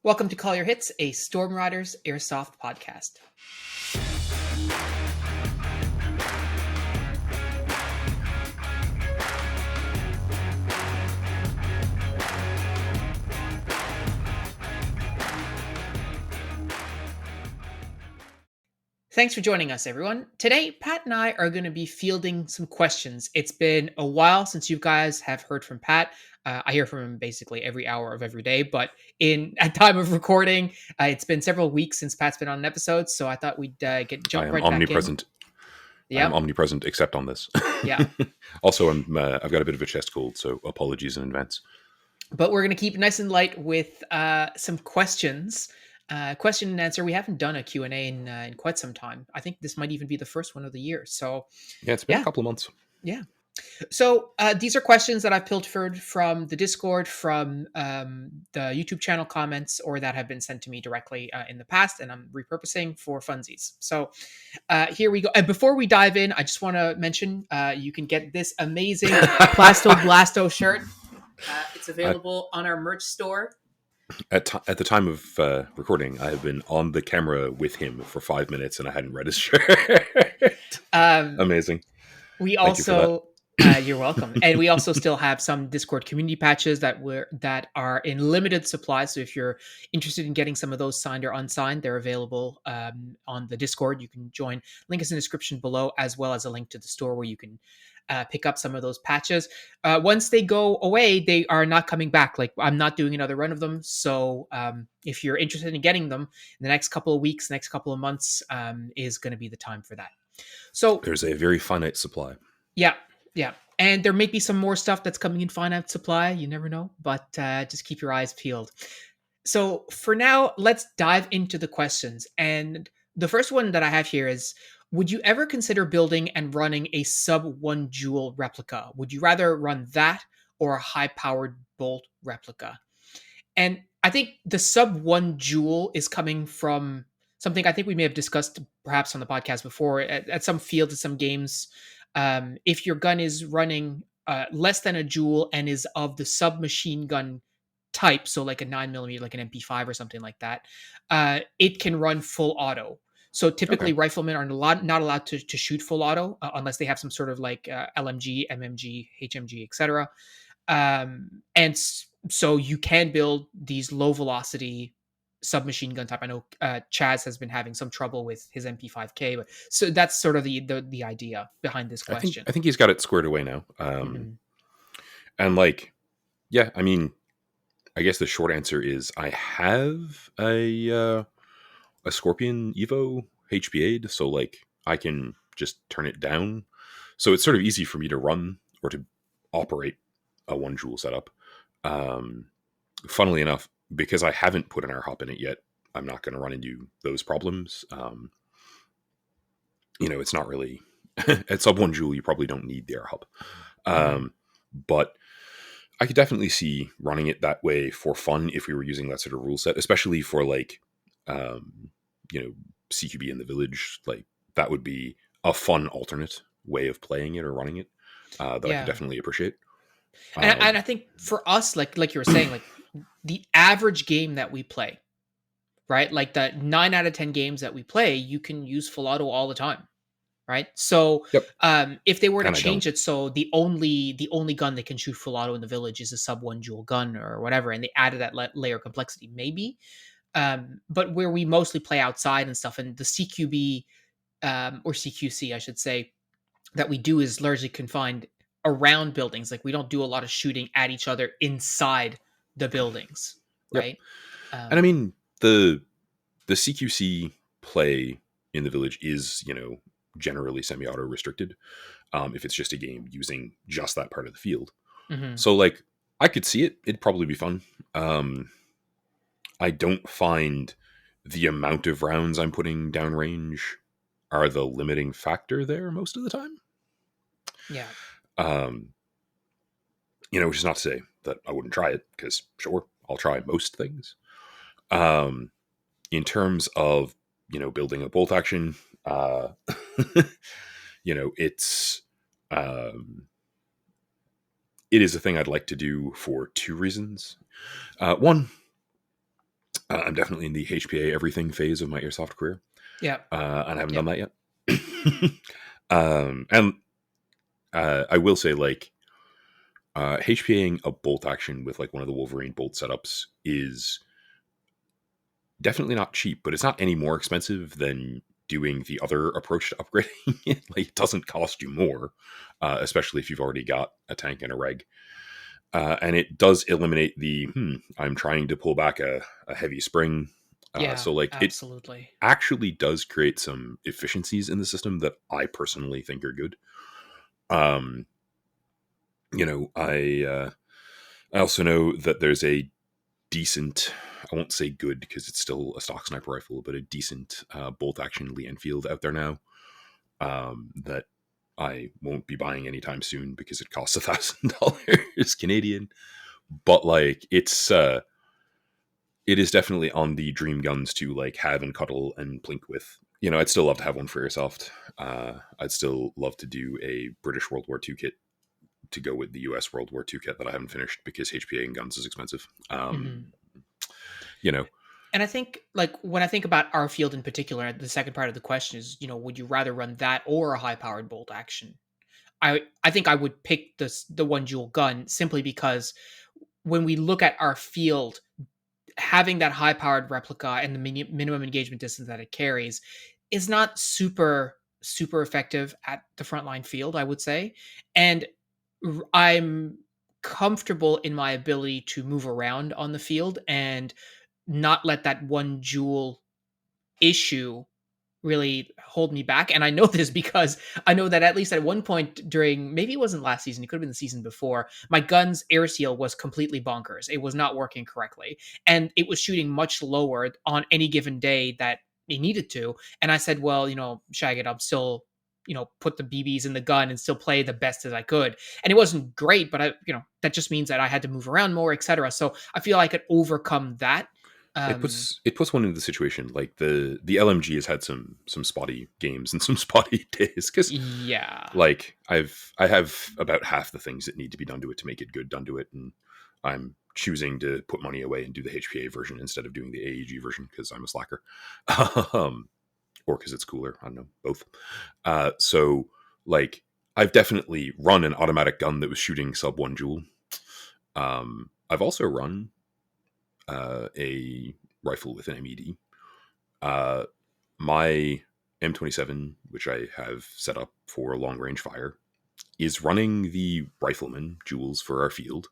Welcome to Call Your Hits, a Storm Riders airsoft podcast. Thanks for joining us, everyone. Today, Pat and I are going to be fielding some questions. It's been a while since you guys have heard from Pat. I hear from him basically every hour of every day, but at time of recording, it's been several weeks since Pat's been on an episode, so I thought we'd jump right omnipresent. back in. I'm omnipresent, except on this. Yeah. Also, I've got a bit of a chest cold, so apologies in advance. But we're going to keep it nice and light with some questions. Question and answer. We haven't done a Q&A in quite some time. I think this might even be the first one of the year. So yeah, it's been a couple of months. Yeah. So these are questions that I've pilfered from the Discord, from the YouTube channel comments, or that have been sent to me directly in the past, and I'm repurposing for funsies. So here we go. And before we dive in, I just want to mention you can get this amazing Plasto Blasto shirt. It's available on our merch store. At the time of recording, I have been on the camera with him for 5 minutes, and I hadn't read his shirt. Amazing. We also, you're welcome. And we also still have some Discord community patches that are in limited supply. So if you're interested in getting some of those signed or unsigned, they're available on the Discord. You can join. Link is in the description below, as well as a link to the store where you can pick up some of those patches. Once they go away, they are not coming back. Like, I'm not doing another run of them. So if you're interested in getting them in the next couple of weeks, next couple of months, is going to be the time for that. So there's a very finite supply. Yeah. And there may be some more stuff that's coming in finite supply. You never know, but just keep your eyes peeled. So for now, let's dive into the questions. And the first one that I have here is, would you ever consider building and running a sub 1 joule replica? Would you rather run that or a high-powered bolt replica? And I think the sub 1 joule is coming from something I think we may have discussed perhaps on the podcast before. At some fields, at some games, if your gun is running less than a joule and is of the submachine gun type, so like a 9mm, like an MP5 or something like that, it can run full auto. So typically, riflemen are not allowed to shoot full auto unless they have some sort of like LMG, MMG, HMG, etc. And so you can build these low velocity submachine gun type. I know Chaz has been having some trouble with his MP5K, but so that's sort of the idea behind this question. I think he's got it squared away now. And like, yeah, I mean, I guess the short answer is I have a Scorpion Evo HPA'd, so like I can just turn it down. So it's sort of easy for me to run or to operate a 1 joule setup. Funnily enough, because I haven't put an air hop in it yet, I'm not going to run into those problems. It's not really at sub 1 joule. You probably don't need the air hop, but I could definitely see running it that way for fun if we were using that sort of rule set, especially for like, CQB in the village. Like that would be a fun alternate way of playing it or running it that I could definitely appreciate. And I think for us, like you were saying, like the average game that we play, right? Like the 9 out of 10 games that we play, you can use full auto all the time, right? So if they were to change it, so the only gun that can shoot full auto in the village is a sub 1 joule gun or whatever, and they added that layer of complexity, maybe. But where we mostly play outside and stuff, and the CQB or CQC, I should say, that we do is largely confined around buildings. Like we don't do a lot of shooting at each other inside the buildings, right? And I mean, the CQC play in the village is, generally semi-auto restricted if it's just a game using just that part of the field. So like I could see it. It'd probably be fun. I don't find the amount of rounds I'm putting downrange are the limiting factor there most of the time. Yeah. Which is not to say that I wouldn't try it, because sure, I'll try most things. In terms of, building a bolt action, it's, it is a thing I'd like to do for 2 reasons. One, I'm definitely in the HPA everything phase of my airsoft career, Yeah. and I haven't done Yep. that yet. And I will say, like, HPAing a bolt action with like one of the Wolverine bolt setups is definitely not cheap, but it's not any more expensive than doing the other approach to upgrading it. Like, it doesn't cost you more, especially if you've already got a tank and a reg. And it does eliminate the I'm trying to pull back a heavy spring. Yeah. So like it Absolutely. actually does create some efficiencies in the system that I personally think are good. Um, I also know that there's a decent, I won't say good because it's still a stock sniper rifle, but a decent bolt action Lee Enfield out there now, that I won't be buying anytime soon because it costs $1,000 Canadian. But like it is definitely on the dream guns to like have and cuddle and plink with. I'd still love to have one for airsoft. I'd still love to do a British World War II kit to go with the US World War II kit that I haven't finished because HPA and guns is expensive. Hmm. You know, And I think, like, when I think about our field in particular, the second part of the question is, would you rather run that or a high-powered bolt action? I think I would pick the one dual gun simply because when we look at our field, having that high-powered replica and the minimum engagement distance that it carries is not super effective at the frontline field, I would say. And I'm comfortable in my ability to move around on the field and not let that one jewel issue really hold me back. And I know this because I know that at least at one point during, maybe it wasn't last season, it could have been the season before, my gun's air seal was completely bonkers. It was not working correctly. And it was shooting much lower on any given day that it needed to. And I said, well, Shaggy, I'm still, put the BBs in the gun and still play the best as I could. And it wasn't great, but that just means that I had to move around more, etc. So I feel I could overcome that. it Um, puts one in the situation like the LMG has had some spotty games and some spotty days because yeah. like I have about half the things that need to be done to it to make it good done to it, and I'm choosing to put money away and do the HPA version instead of doing the AEG version because I'm a slacker. um, or because it's cooler. I don't know, both. So like I've definitely run an automatic gun that was shooting sub one joule. I've also run a rifle with an MED. Uh, my M27, which I have set up for long range fire, is running the rifleman jewels for our field.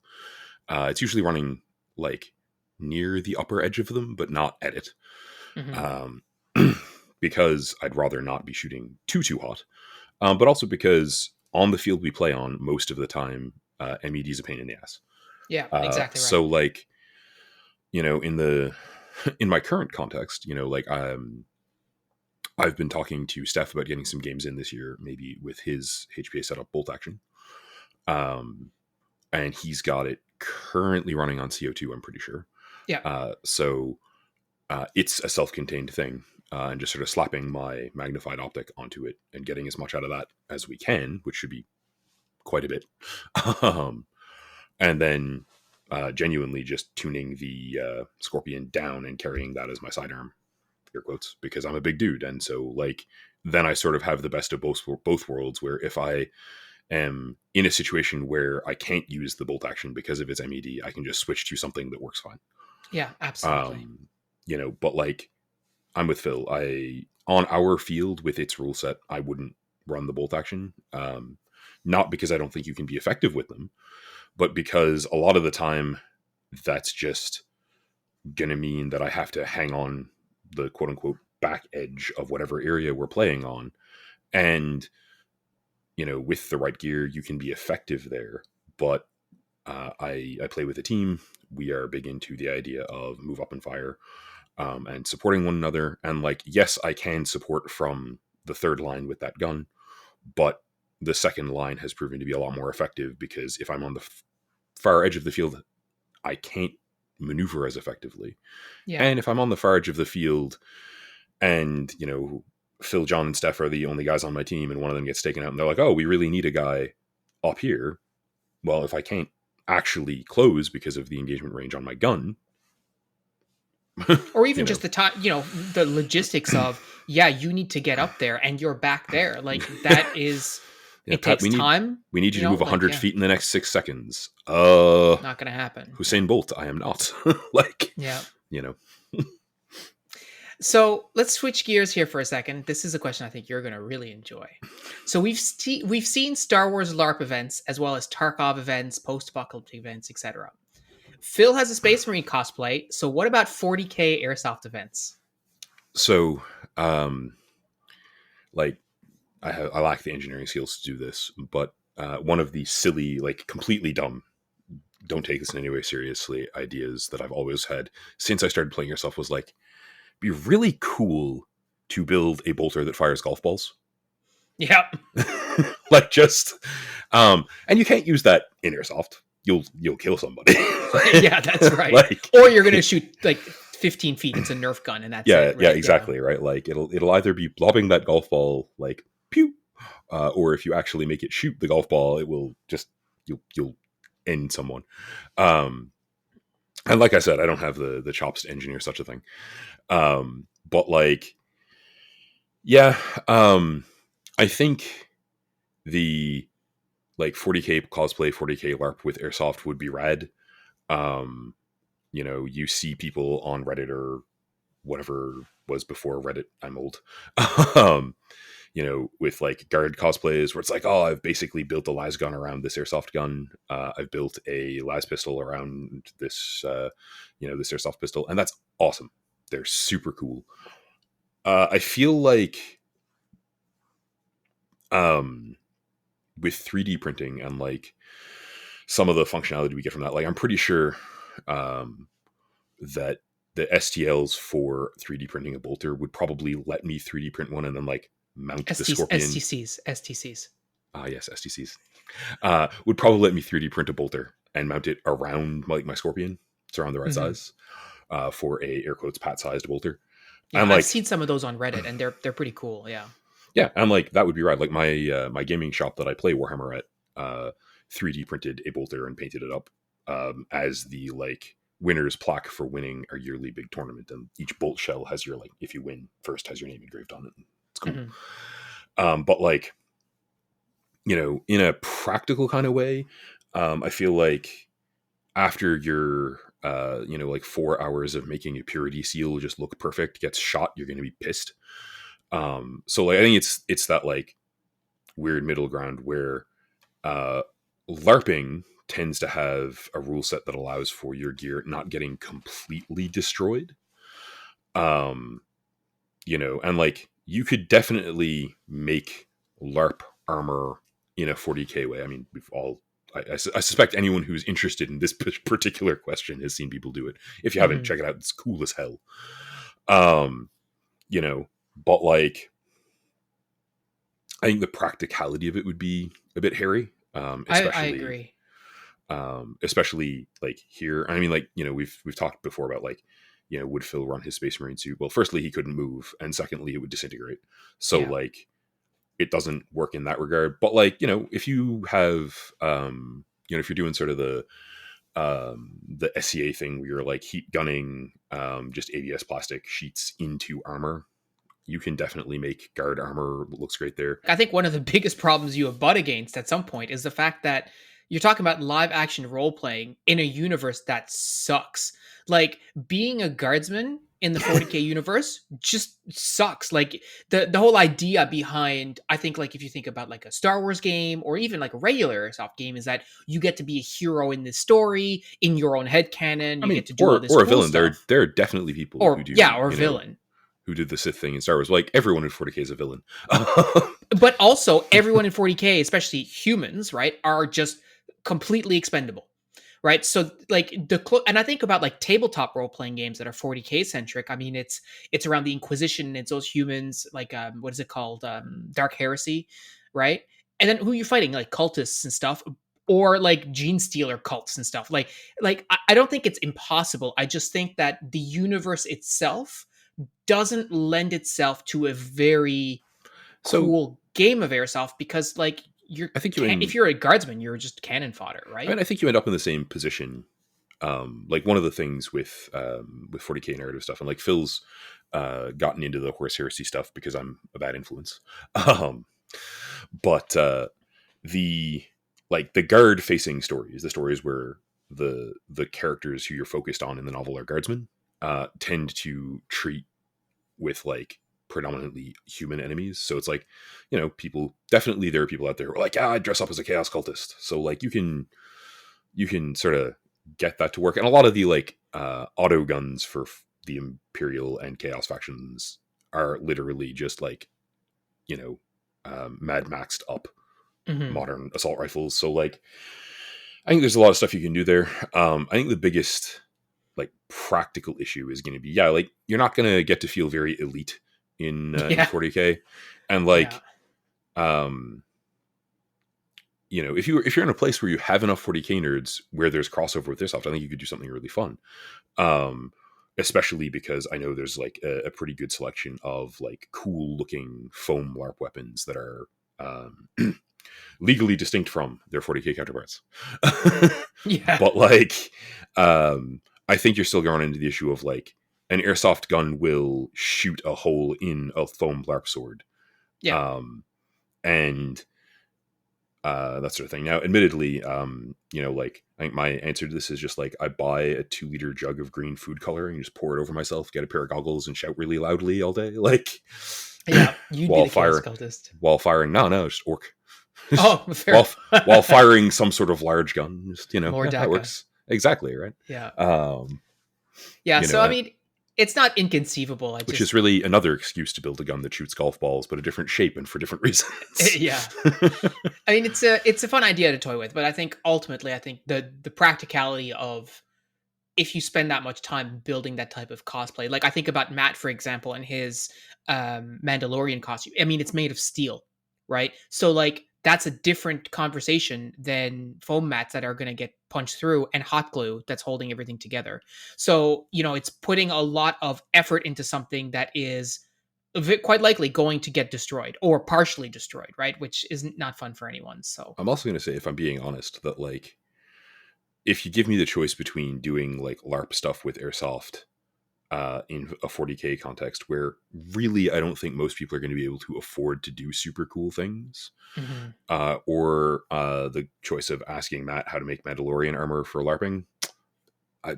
It's usually running like near the upper edge of them, but not at it. Mhm. Um, because I'd rather not be shooting too hot. But also because on the field we play on, most of the time, MED is a pain in the ass. Yeah, exactly right. So like, in the in my current context, like I've been talking to Steph about getting some games in this year, maybe with his HPA setup bolt action. Um, and he's got it currently running on CO2, I'm pretty sure. Yeah. So it's a self-contained thing, and just sort of slapping my magnified optic onto it and getting as much out of that as we can, which should be quite a bit. um, and then genuinely just tuning the Scorpion down and carrying that as my sidearm, air quotes, because I'm a big dude, and so like then I sort of have the best of both worlds, where if I am in a situation where I can't use the bolt action because of its MED, I can just switch to something that works fine. Yeah, absolutely. Um, but like I'm with Phil. I on our field with its rule set, I wouldn't run the bolt action. Not because I don't think you can be effective with them, but because a lot of the time that's just gonna mean that I have to hang on the quote unquote back edge of whatever area we're playing on. And with the right gear, you can be effective there. But I play with a team. We are big into the idea of move up and fire, and supporting one another. And like, yes, I can support from the third line with that gun, but the second line has proven to be a lot more effective because if I'm on the far edge of the field, I can't maneuver as effectively. Yeah. And if I'm on the far edge of the field and, Phil, John, and Steph are the only guys on my team and one of them gets taken out and they're like, oh, we really need a guy up here. Well, if I can't actually close because of the engagement range on my gun, Or you even know, just the time, the logistics of, yeah, you need to get up there and you're back there. Like that is, yeah, it Pat, takes time, we need you to move like, 100 yeah, feet in the next 6 seconds. not going to happen. Yeah. Hussein Bolt, I am not. Like, Yeah. you know, So let's switch gears here for a second. This is a question I think you're going to really enjoy. So we've seen Star Wars LARP events as well as Tarkov events, post-apocalyptic events, etc. Phil has a Space Marine cosplay. So what about 40K airsoft events? so um, like I lack the engineering skills to do this, but one of the silly, like completely dumb, don't take this in any way seriously ideas that I've always had since I started playing yourself was like, be really cool to build a bolter that fires golf balls. Yep. Like just and you can't use that in airsoft. You'll kill somebody. Yeah, that's right. Like Or you're going to shoot like 15 feet. It's a Nerf gun and that's yeah, it, yeah, right? Yeah. exactly, right? Like it'll either be lobbing that golf ball like pew, or if you actually make it shoot the golf ball, it will just you'll end someone. Um, and like I said, I don't have the chops to engineer such a thing. But like, yeah, I think the like 40K cosplay, 40K LARP with airsoft would be rad. Um, you see people on Reddit or whatever was before Reddit. I'm old. um, with like guard cosplays where it's like, oh, I've basically built a las gun around this airsoft gun. I've built a las pistol around this, this airsoft pistol, and that's awesome. They're super cool. I feel like, um, with 3D printing and like some of the functionality we get from that, like I'm pretty sure, that the STLs for 3D printing a bolter would probably let me 3D print one and then like mount the Scorpion. STCs. Ah, yes, STCs. Would probably let me 3D print a bolter and mount it around like my Scorpion. It's around the right Hmm. size for a air quotes pat sized bolter. Yeah, And I've like, seen some of those on Reddit and they're pretty cool. Yeah. yeah, and like that would be right. Like my gaming shop that I play Warhammer at, 3D printed a bolter and painted it up as the like winner's plaque for winning our yearly big tournament. And each bolt shell has your like, if you win first, has your name engraved on it. It's cool. Hmm. But like, in a practical kind of way, I feel like after your, like 4 hours of making a purity seal just look perfect gets shot, you're going to be pissed. So like, I think it's that like weird middle ground where uh, LARPing tends to have a rule set that allows for your gear not getting completely destroyed. Um, and like you could definitely make LARP armor in a 40K way. I mean, we've all, I suspect anyone who's interested in this particular question has seen people do it. If you haven't, Hmm. check it out. It's cool as hell. Um, but like, I think the practicality of it would be a bit hairy, I especially agree. especially like here. I mean, like we've talked before about like would Phil run his Space Marine suit? Well, firstly, he couldn't move, and secondly, it would disintegrate. So Yeah. like it doesn't work in that regard. But like if you have if you're doing sort of the SCA thing where you're like heat gunning just ABS plastic sheets into armor, you can definitely make guard armor that looks great there. I think one of the biggest problems you butt against at some point is the fact that you're talking about live action role playing in a universe that sucks. Like being a guardsman in the 40K universe just sucks. Like the whole idea behind, I think, like if you think about like a Star Wars game or even like a regular soft game, is that you get to be a hero in this story in your own head canon. I You get mean, to do all or this or a cool villain. There stuff. there are definitely people who Or do yeah, or villain. who did the Sith thing in Star Wars. Like everyone in 40K is a villain. But also everyone in 40K, especially humans, right, are just completely expendable, right? So like and I think about like tabletop role playing games that are 40K centric. I mean, it's around the Inquisition. It's those humans like what is it called, Dark Heresy, right? And then who you're fighting, like cultists and stuff, or like gene stealer cults and stuff. I don't think it's impossible. I just think that the universe itself doesn't lend itself to a very So cool game of airsoft because I think you if you're a guardsman, you're just cannon fodder, I right? mean, I think you end up in the same position Like one of the things with 40k narrative stuff, and like Phil's gotten into the horse heresy stuff because I'm a bad influence. um, but the the guard facing stories, the stories where the characters who you're focused on in the novel are guardsmen, tend to treat with like predominantly human enemies. So it's like, people, definitely there are people out there who are like, I dress up as a chaos cultist. So like you can sort of get that to work. And a lot of the like auto guns for the Imperial and Chaos factions are literally just like, Mad Maxed up Hmm. modern assault rifles. So like, I think there's a lot of stuff you can do there. I think the biggest like practical issue is going to be, like you're not going to get to feel very elite in Yeah. 40k, and Yeah. like, um, if you're in a place where you have enough 40k nerds where there's crossover with airsoft, I think you could do something really fun. Um, Especially because I know there's like a pretty good selection of like cool looking foam LARP weapons that are legally distinct from their 40k counterparts. Yeah. But like, I think you're still going into the issue of like an airsoft gun will shoot a hole in a foam LARP sword, Yeah. and that sort of thing. Now, admittedly, like I think my answer to this is just like I buy a 2-liter jug of green food coloring, just pour it over myself, get a pair of goggles, and shout really loudly all day, like Yeah. You'd be while the chaos fire cultist. while firing. No, just orc. Oh, fair. while while firing some sort of large gun. Just More yeah, that DACA. works exactly right. Yeah. Um, Yeah. you So, know, I uh, mean, it's not inconceivable. I which is just, really another excuse to build a gun that shoots golf balls, but a different shape and for different reasons. yeah. I mean, it's a fun idea to toy with, but I think ultimately, I think the practicality of if you spend that much time building that type of cosplay, like I think about Matt, for example, and his Mandalorian costume. I mean, it's made of steel, right? So like that's a different conversation than foam mats that are going to get punched through and hot glue that's holding everything together. So it's putting a lot of effort into something that is quite likely going to get destroyed or partially destroyed, right? Which is not fun for anyone. So I'm also going to say, if I'm being honest, that like if you give me the choice between doing like LARP stuff with airsoft in a 40k context, where really I don't think most people are going to be able to afford to do super cool things, mhm. or the choice of asking Matt how to make Mandalorian armor for LARPing, I,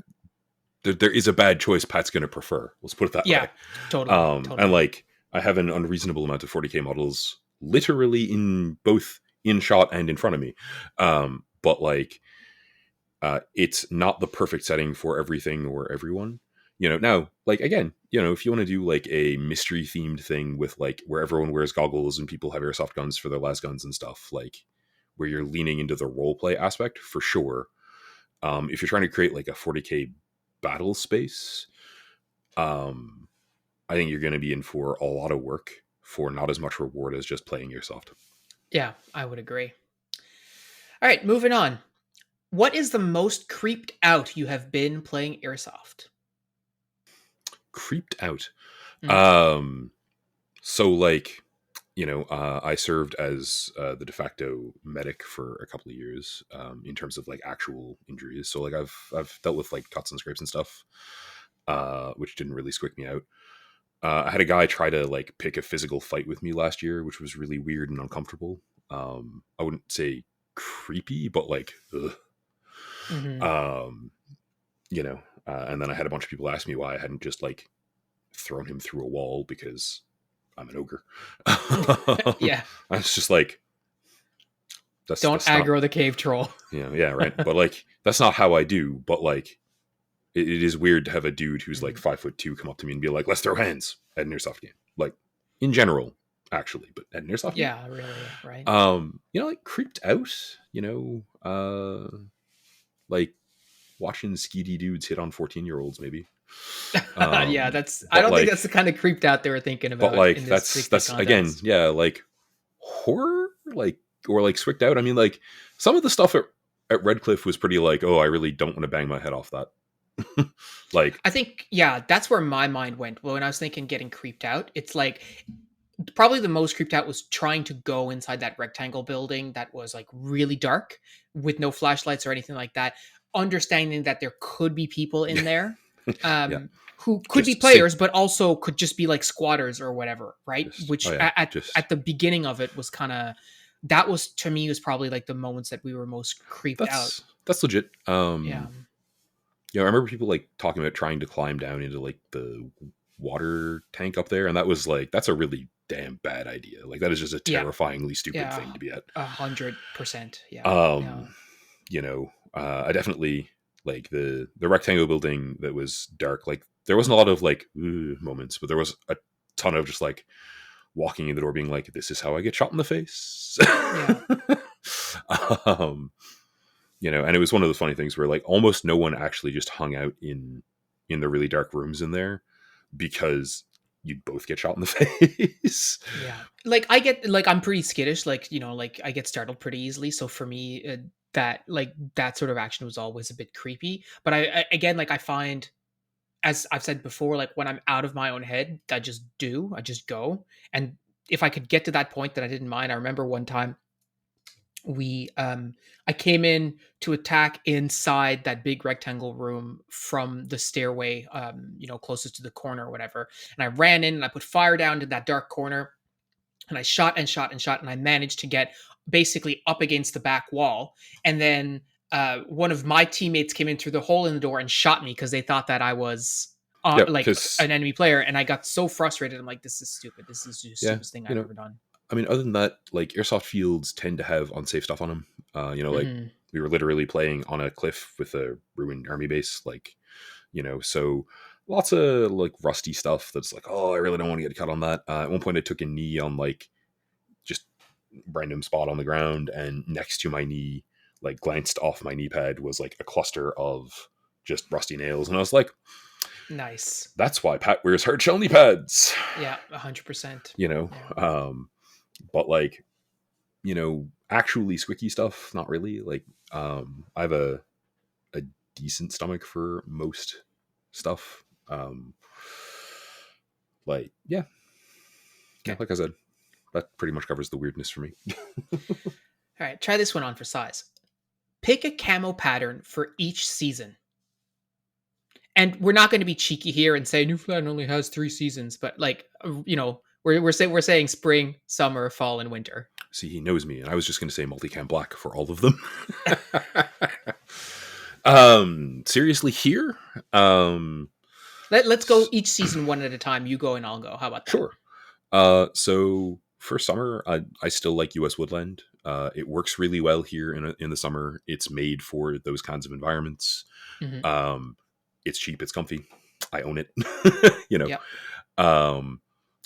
there is a bad choice Pat's going to prefer. Let's put it that Yeah, way. totally, And totally. like, I have an unreasonable amount of 40k models literally in both in shot and in front of me. But like, it's not the perfect setting for everything or everyone. Now, like, again, if you want to do like a mystery themed thing with like where everyone wears goggles and people have airsoft guns for their las guns and stuff, like where you're leaning into the role play aspect, for sure. If you're trying to create like a 40k battle space, um, I think you're going to be in for a lot of work for not as much reward as just playing airsoft. Yeah, I would agree. All right, moving on. What is the most creeped out you have been playing airsoft? Creeped out. Mm, Um, so like, I served as the de facto medic for a couple of years, in terms of like actual injuries. So like I've dealt with like cuts and scrapes and stuff, which didn't really squick me out. I had a guy try to like pick a physical fight with me last year, which was really weird and uncomfortable. I wouldn't say creepy, but like, ugh. mhm. um, and then I had a bunch of people ask me why I hadn't just like thrown him through a wall because I'm an ogre. I Yeah, was just like, don't that's not, aggro the cave troll. yeah, right. But like, that's not how I do. But like, it is weird to have a dude who's like Mhm. 5'2" come up to me and be like, "Let's throw hands" at an airsoft game. Like, in general, actually, but at an airsoft game, Yeah, really, right? like creeped out. Like watching skeety dudes hit on 14-year-olds, maybe. Yeah, that's. I But don't think that's like, the kind of creeped out they were thinking but about like in this specific that's again, context. yeah, like horror, like, or like swicked out. I mean, like some of the stuff at Redcliffe was pretty like, oh, I really don't want to bang my head off that. Like, I think, yeah, that's where my mind went. Well, when I was thinking getting creeped out, it's like probably the most creeped out was trying to go inside that rectangle building that was like really dark with no flashlights or anything like that. understanding that there could be people in there, Yeah, um, who could be just safe. players, but also could just be like squatters or whatever, right? Just oh Which yeah, just at the beginning of it was kind of, that was to me was probably like the moments that we were most creeped out. that's legit. Yeah. You know, I remember people like talking about trying to climb down into like the water tank up there, and that was like that's a really damn bad idea. Like that is just a Yeah. terrifyingly stupid Yeah. thing to be at. 100%. Yeah. Yeah. Um, you know, I definitely like the rectangle building that was dark. Like there wasn't a lot of like moments, but there was a ton of just like walking in the door, being like, "This is how I get shot in the face." Yeah. um, you know, and it was one of those funny things where like almost no one actually just hung out in the really dark rooms in there because you'd both get shot in the face. Yeah. Like I get like I'm pretty skittish, like, you know, like I get startled pretty easily. So for me, that like that sort of action was always a bit creepy. But I again, like I find, as I've said before, like when I'm out of my own head, I just go. And if I could get to that point, that I didn't mind. I remember one time we I came in to attack inside that big rectangle room from the stairway, you know, closest to the corner or whatever. And I ran in and I put fire down to that dark corner, and I shot and shot and shot, and I managed to get basically up against the back wall. And then one of my teammates came in through the hole in the door and shot me because they thought that I was Yeah, like because an enemy player, and I got so frustrated. I'm like, this is stupid. This is the yeah, stupidest thing you I've know, ever done. I mean, other than that, like airsoft fields tend to have unsafe stuff on them. You know, like Hmm. we were literally playing on a cliff with a ruined army base, like you know, so lots of like rusty stuff that's like, oh, I really don't want to get cut on that. At one point, I took a knee on like just random spot on the ground, and next to my knee, like glanced off my knee pad, was like a cluster of just rusty nails, and I was like, Nice. that's why Pat wears hard shell knee pads. Yeah, 100%. You know, Yeah. but like you know, actually squicky stuff, not really. Like, I have a decent stomach for most stuff. Like, yeah, yeah, Okay. like I said, that pretty much covers the weirdness for me. All right. Try this one on for size. Pick a camo pattern for each season. And we're not going to be cheeky here and say New Flan only has 3 seasons, but like, you know, we're saying spring, summer, fall, and winter. See, he knows me, and I was just going to say multicam black for all of them. Seriously, here, Let's go each season one at a time. You go and I'll go. How about that? sure. So for summer, I still like U.S. Woodland. It works really well here in the summer. It's made for those kinds of environments. Hmm. Um, it's cheap, it's comfy. I own it. You know. Yep. Um,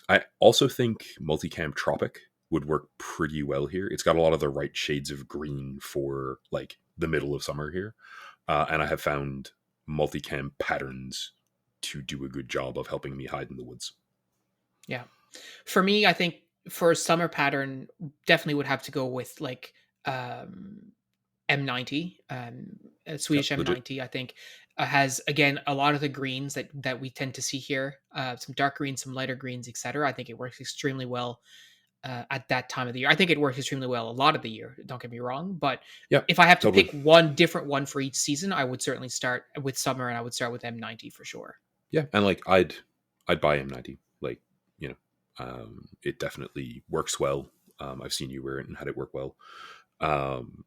I also think multicam Tropic would work pretty well here. It's got a lot of the right shades of green for like the middle of summer here, and I have found multicam patterns to do a good job of helping me hide in the woods. Yeah. For me, I think for a summer pattern, definitely would have to go with like um M90, a Yep, Swedish legit. M90. I think has again a lot of the greens that we tend to see here. Some dark greens, some lighter greens, etc. I think it works extremely well at that time of the year. I think it works extremely well a lot of the year. Don't get me wrong, but Yeah, if I have to totally. pick one different one for each season, I would certainly start with summer, and I would start with M90 for sure. Yeah, and like I'd buy M90. Like you know, it definitely works well. I've seen you wear it and had it work well.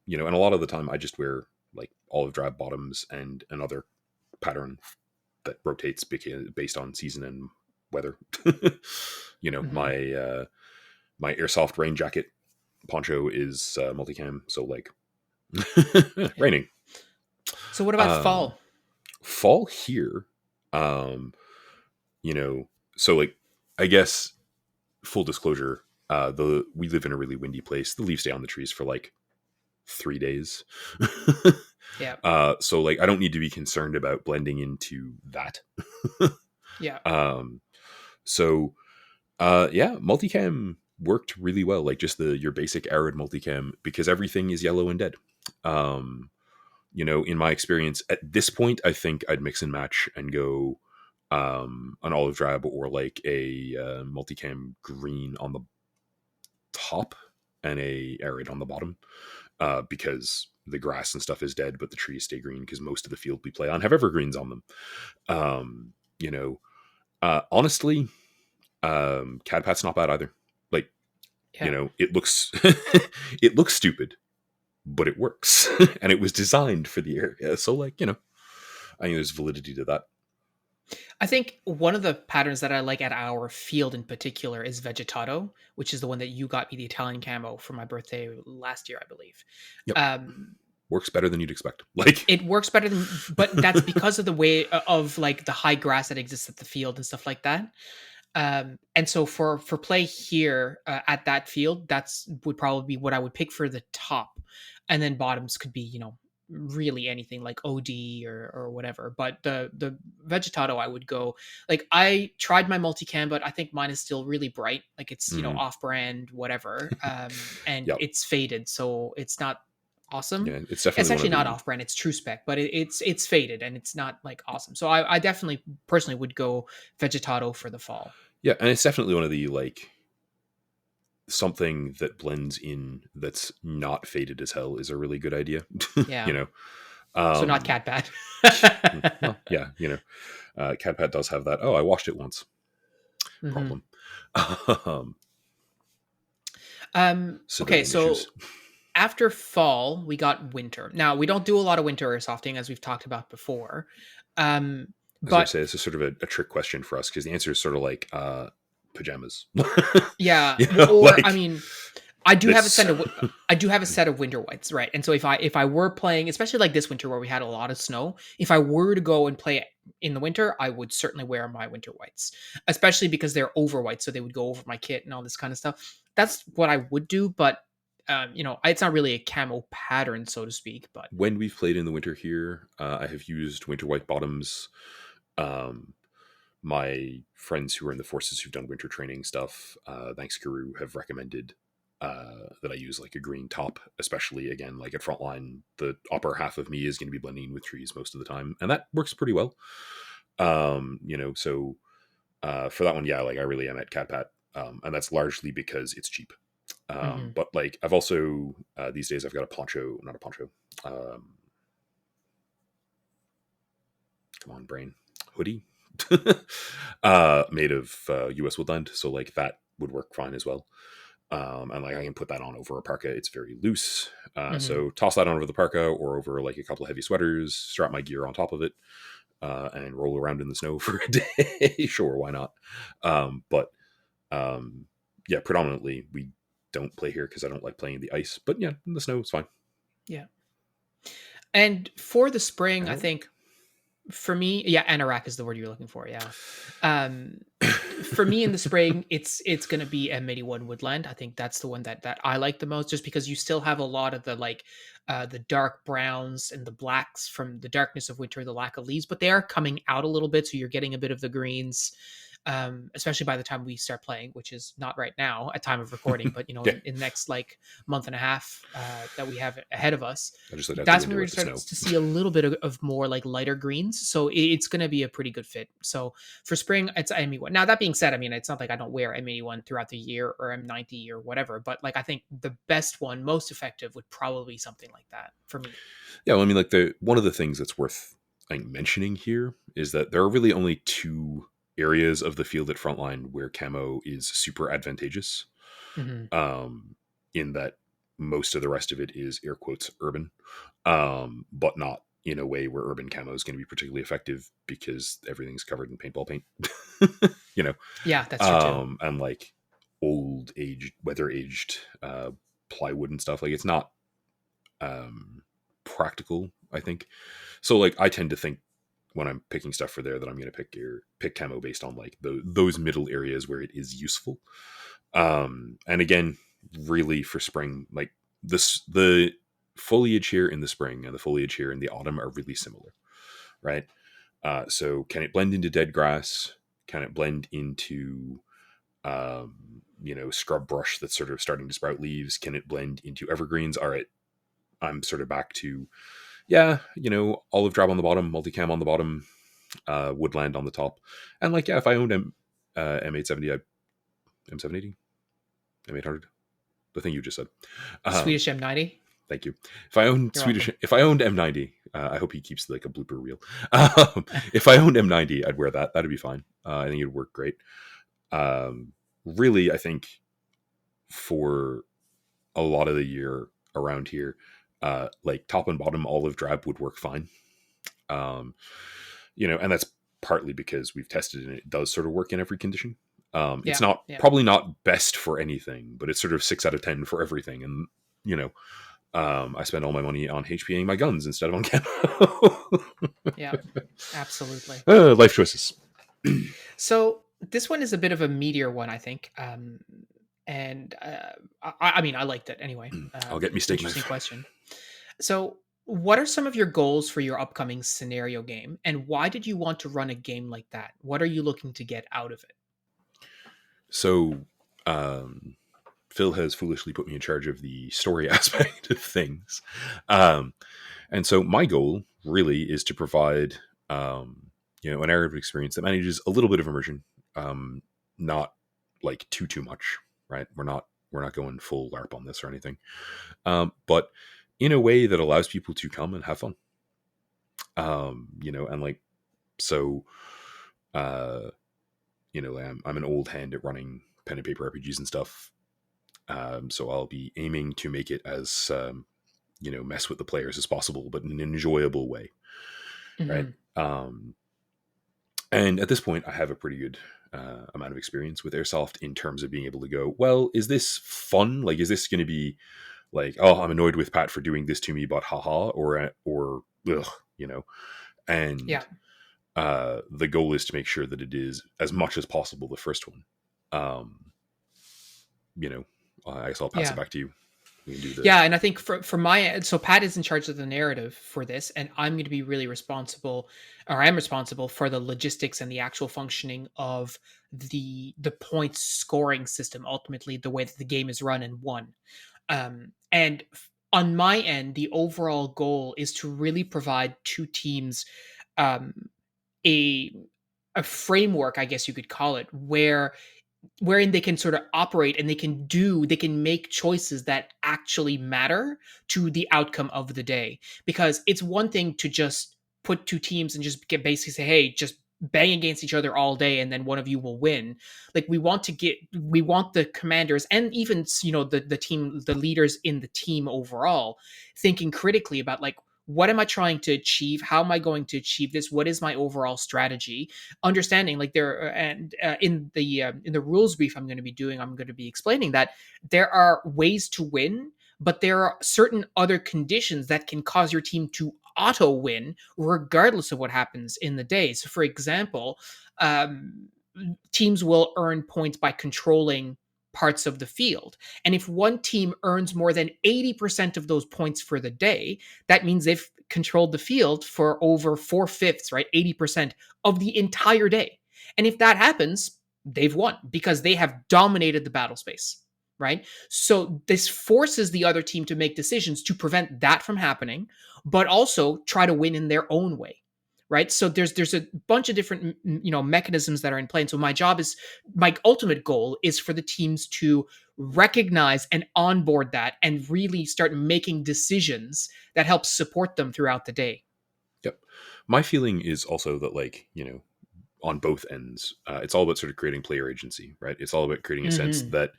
You know, and a lot of the time I just wear like olive drab bottoms and another pattern that rotates based on season and weather. You know, Hmm. my airsoft rain jacket poncho is multicam, so like Yeah. raining. So what about Um, fall? fall here, um, you know, so like I guess full disclosure, the we live in a really windy place. The leaves stay on the trees for like 3 days. Yeah. So like I don't need to be concerned about blending into that. Yeah. um, so yeah, multicam worked really well. Like just the your basic arid multicam because everything is yellow and dead. Um, you know, in my experience, at this point, I think I'd mix and match and go an olive drab or like a multicam green on the top and a arid on the bottom because the grass and stuff is dead, but the trees stay green because most of the field we play on have evergreens on them. You know, honestly, Cadpat's not bad either. Like, you Yeah. know, it looks it looks stupid, but it works, and it was designed for the area. So, like, you know, I think there's validity to that. I think one of the patterns that I like at our field in particular is Vegetato, which is the one that you got me the Italian camo for my birthday last year, I believe. Yep, Um, works better than you'd expect. Like, it works better than, but that's because of the way of like the high grass that exists at the field and stuff like that. And so for play here at that field, that's would probably be what I would pick for the top, and then bottoms could be really anything like OD or whatever. But the Vegetato I would go like I tried my multicam, but I think mine is still really bright. Like it's mm, off brand whatever, and yep, it's faded, so it's not awesome. yeah, it's It's definitely one actually of not the off brand; it's true spec, but it's faded and it's not like awesome. So I definitely personally would go Vegetato for the fall. yeah, and it's definitely one of the like something that blends in that's not faded as hell is a really good idea. You Yeah. know, So not um, cat bad. well, yeah, you know, Cadpat does have that. Oh, I washed it once. hmm Problem. um, Okay, civilian so issues. after fall, we got winter. Now we don't do a lot of winter airsofting as we've talked about before. Um, I was going to but say this is sort of a trick question for us because the answer is sort of like pajamas. yeah, You know, or I like mean, I do have a this. set of I do have a set of winter whites, right? And so if I were playing, especially like this winter where we had a lot of snow, if I were to go and play in the winter, I would certainly wear my winter whites, especially because they're over white, so they would go over my kit and all this kind of stuff. That's what I would do, but it's not really a camo pattern, so to speak. But When we've played in the winter here, I have used winter white bottoms. Um, my friends who are in the forces who've done winter training stuff, thanks Guru, have recommended that I use like a green top, especially again like at frontline. The upper half of me is going to be blending with trees most of the time, and that works pretty well. You know, so for that one, yeah, like I really am at Catpat, and that's largely because it's cheap. mhm. But like I've also these days I've got a poncho, not a poncho. Um, Come on, brain, hoodie, made of U.S. woodland, so like that would work fine as well. And like I can put that on over a parka. It's very loose, Mhm. so toss that on over the parka or over like a couple of heavy sweaters. Strap my gear on top of it, and roll around in the snow for a day. Sure, why not? But um, yeah, predominantly we don't play here because I don't like playing in the ice. But yeah, in the snow it's fine. Yeah. And for the spring, I Anorak? think for me, yeah, anorak is the word you're looking for. Yeah. Um, for me in the spring, it's gonna be a mini one woodland. I think that's the one that I like the most, just because you still have a lot of the like the dark browns and the blacks from the darkness of winter, the lack of leaves, but they are coming out a little bit, so you're getting a bit of the greens. Especially by the time we start playing, which is not right now at time of recording, but Yeah, in the next like month and a half that we have ahead of us, I just looked out the that's when window we're at gonna the start snow. to see a little bit of more like lighter greens. So it's going to be a pretty good fit. So for spring, it's ME1. Now that being said, I mean it's not like I don't wear ME1 throughout the year or M90 or whatever, but like I think the best one, most effective, would probably be something like that for me. Yeah, well, I mean, like the one of the things that's worth like mentioning here is that there are really only two areas of the field at frontline where camo is super advantageous. hmm Um, in that most of the rest of it is air quotes urban, but not in a way where urban camo is going to be particularly effective because everything's covered in paintball paint. You know, Yeah, that's true too. and like old aged, weather aged plywood and stuff. Like it's not um, practical, I think. So like I tend to think when I'm picking stuff for there that I'm going to pick camo based on like those middle areas where it is useful. And again, really for spring, like the foliage here in the spring and the foliage here in the autumn are really similar, right? So can it blend into dead grass? Can it blend into scrub brush that's sort of starting to sprout leaves? Can it blend into evergreens? All right, I'm sort of back to yeah, olive drab on the bottom, multicam on the bottom, woodland on the top, and like yeah, if I owned M870, M780, M800, the thing you just said, um, Swedish M90. Thank you. If I owned You're Swedish, welcome. if I owned M90, I hope he keeps like a blooper reel. If I owned M90, I'd wear that. That'd be fine. I think it'd work great. Um, really, I think for a lot of the year around here, like top and bottom olive drab would work fine. Um, and that's partly because we've tested it and it does sort of work in every condition. It's Yeah, not yeah, probably not best for anything, but it's sort of 6 out of 10 for everything. And you know, I spend all my money on HPing my guns instead of on camo. yeah, absolutely. Life choices. So this one is a bit of a meteor one, I think. And I mean, I liked it anyway. I'll get me steak Interesting knife. question. So, what are some of your goals for your upcoming scenario game, and why did you want to run a game like that? What are you looking to get out of it? So, Phil has foolishly put me in charge of the story aspect of things. And so my goal really is to provide, an narrative experience that manages a little bit of immersion, not like too much, right? We're not going full LARP on this or anything, but in a way that allows people to come and have fun. And like so, uh, I'm an old hand at running pen and paper RPGs and stuff. So I'll be aiming to make it as mess with the players as possible, but in an enjoyable way, right? Hmm. And at this point, I have a pretty good amount of experience with airsoft in terms of being able to go, well, is this fun? Like, is this going to be like, oh, I'm annoyed with Pat for doing this to me, but haha, or ugh, And Yeah, the goal is to make sure that it is as much as possible the first one. Um, I guess I'll pass it yeah. back to you. We can do the Yeah, and I think for my end, so Pat is in charge of the narrative for this, and I'm going to be really responsible, or I'm responsible for the logistics and the actual functioning of the points scoring system. Ultimately, the way that the game is run and won. On my end, the overall goal is to really provide two teams um, a a framework, I guess you could call it, wherein they can sort of operate and they can make choices that actually matter to the outcome of the day. Because it's one thing to just put two teams and just get basically say, hey, just bang against each other all day and then one of you will win. Like we want the commanders and even the team, the leaders in the team overall, thinking critically about like, what am I trying to achieve? How am I going to achieve this? What is my overall strategy? Understanding like there and in the rules brief I'm going to be doing, I'm going to be explaining that there are ways to win, but there are certain other conditions that can cause your team to auto win regardless of what happens in the day. So for example, um, teams will earn points by controlling parts of the field. And if one team earns more than 80% of those points for the day, that means they've controlled the field for over 4/5, right? 80% of the entire day. And if that happens, they've won because they have dominated the battle space, right? So this forces the other team to make decisions to prevent that from happening, but also try to win in their own way. Right. So there's a bunch of different mechanisms that are in play. And so my ultimate goal is for the teams to recognize and onboard that and really start making decisions that help support them throughout the day. Yep. My feeling is also that, like, on both ends, it's all about sort of creating player agency, right? It's all about creating a sense Hmm. that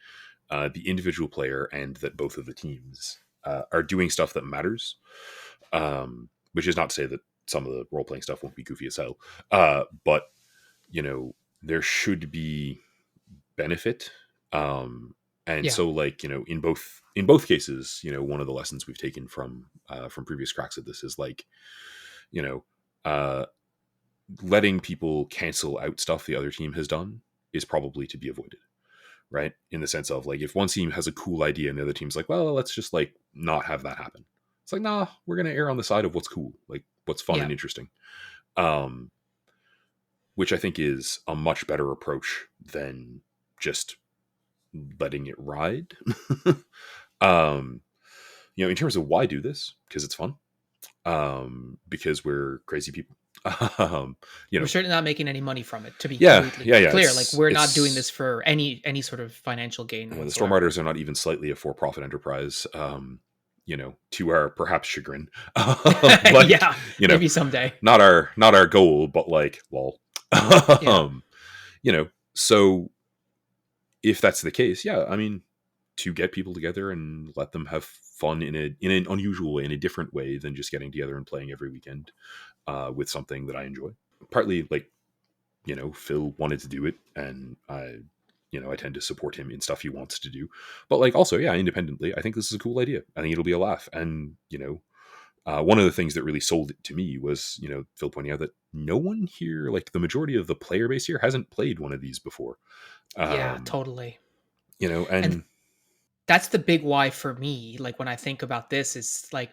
the individual player and that both of the teams are doing stuff that matters. Which is not to say that some of the role playing stuff won't be goofy as hell, but there should be benefit. And Yeah. so, like, in both cases, one of the lessons we've taken from previous cracks at this is like, you know, uh, letting people cancel out stuff the other team has done is probably to be avoided, right? In the sense of like, if one team has a cool idea and the other team's like, well, let's just like not have that happen. It's like, nah, we're gonna err on the side of what's cool, like what's fun Yeah. and interesting. Um, which I think is a much better approach than just letting it ride. um, in terms of why do this, because it's fun. Because we're crazy people. um, you We're know, certainly not making any money from it, to be yeah, completely yeah, yeah. clear. Like we're not doing It's this for any sort of financial gain the whatsoever. Stormriders are not even slightly a for-profit enterprise. to our perhaps chagrin. Like, Yeah, maybe someday. not our goal, but like, lol. Yeah. um, so if that's the case, yeah, I mean, to get people together and let them have fun in an unusual way, in a different way than just getting together and playing every weekend, with something that I enjoy. Partly, like, Phil wanted to do it, and I tend to support him in stuff he wants to do. But like, also, yeah, independently, I think this is a cool idea. I think it'll be a laugh. And one of the things that really sold it to me was, Phil pointing out that no one here, like the majority of the player base here, hasn't played one of these before. Yeah, Um, totally. And and that's the big why for me. Like when I think about this, is like,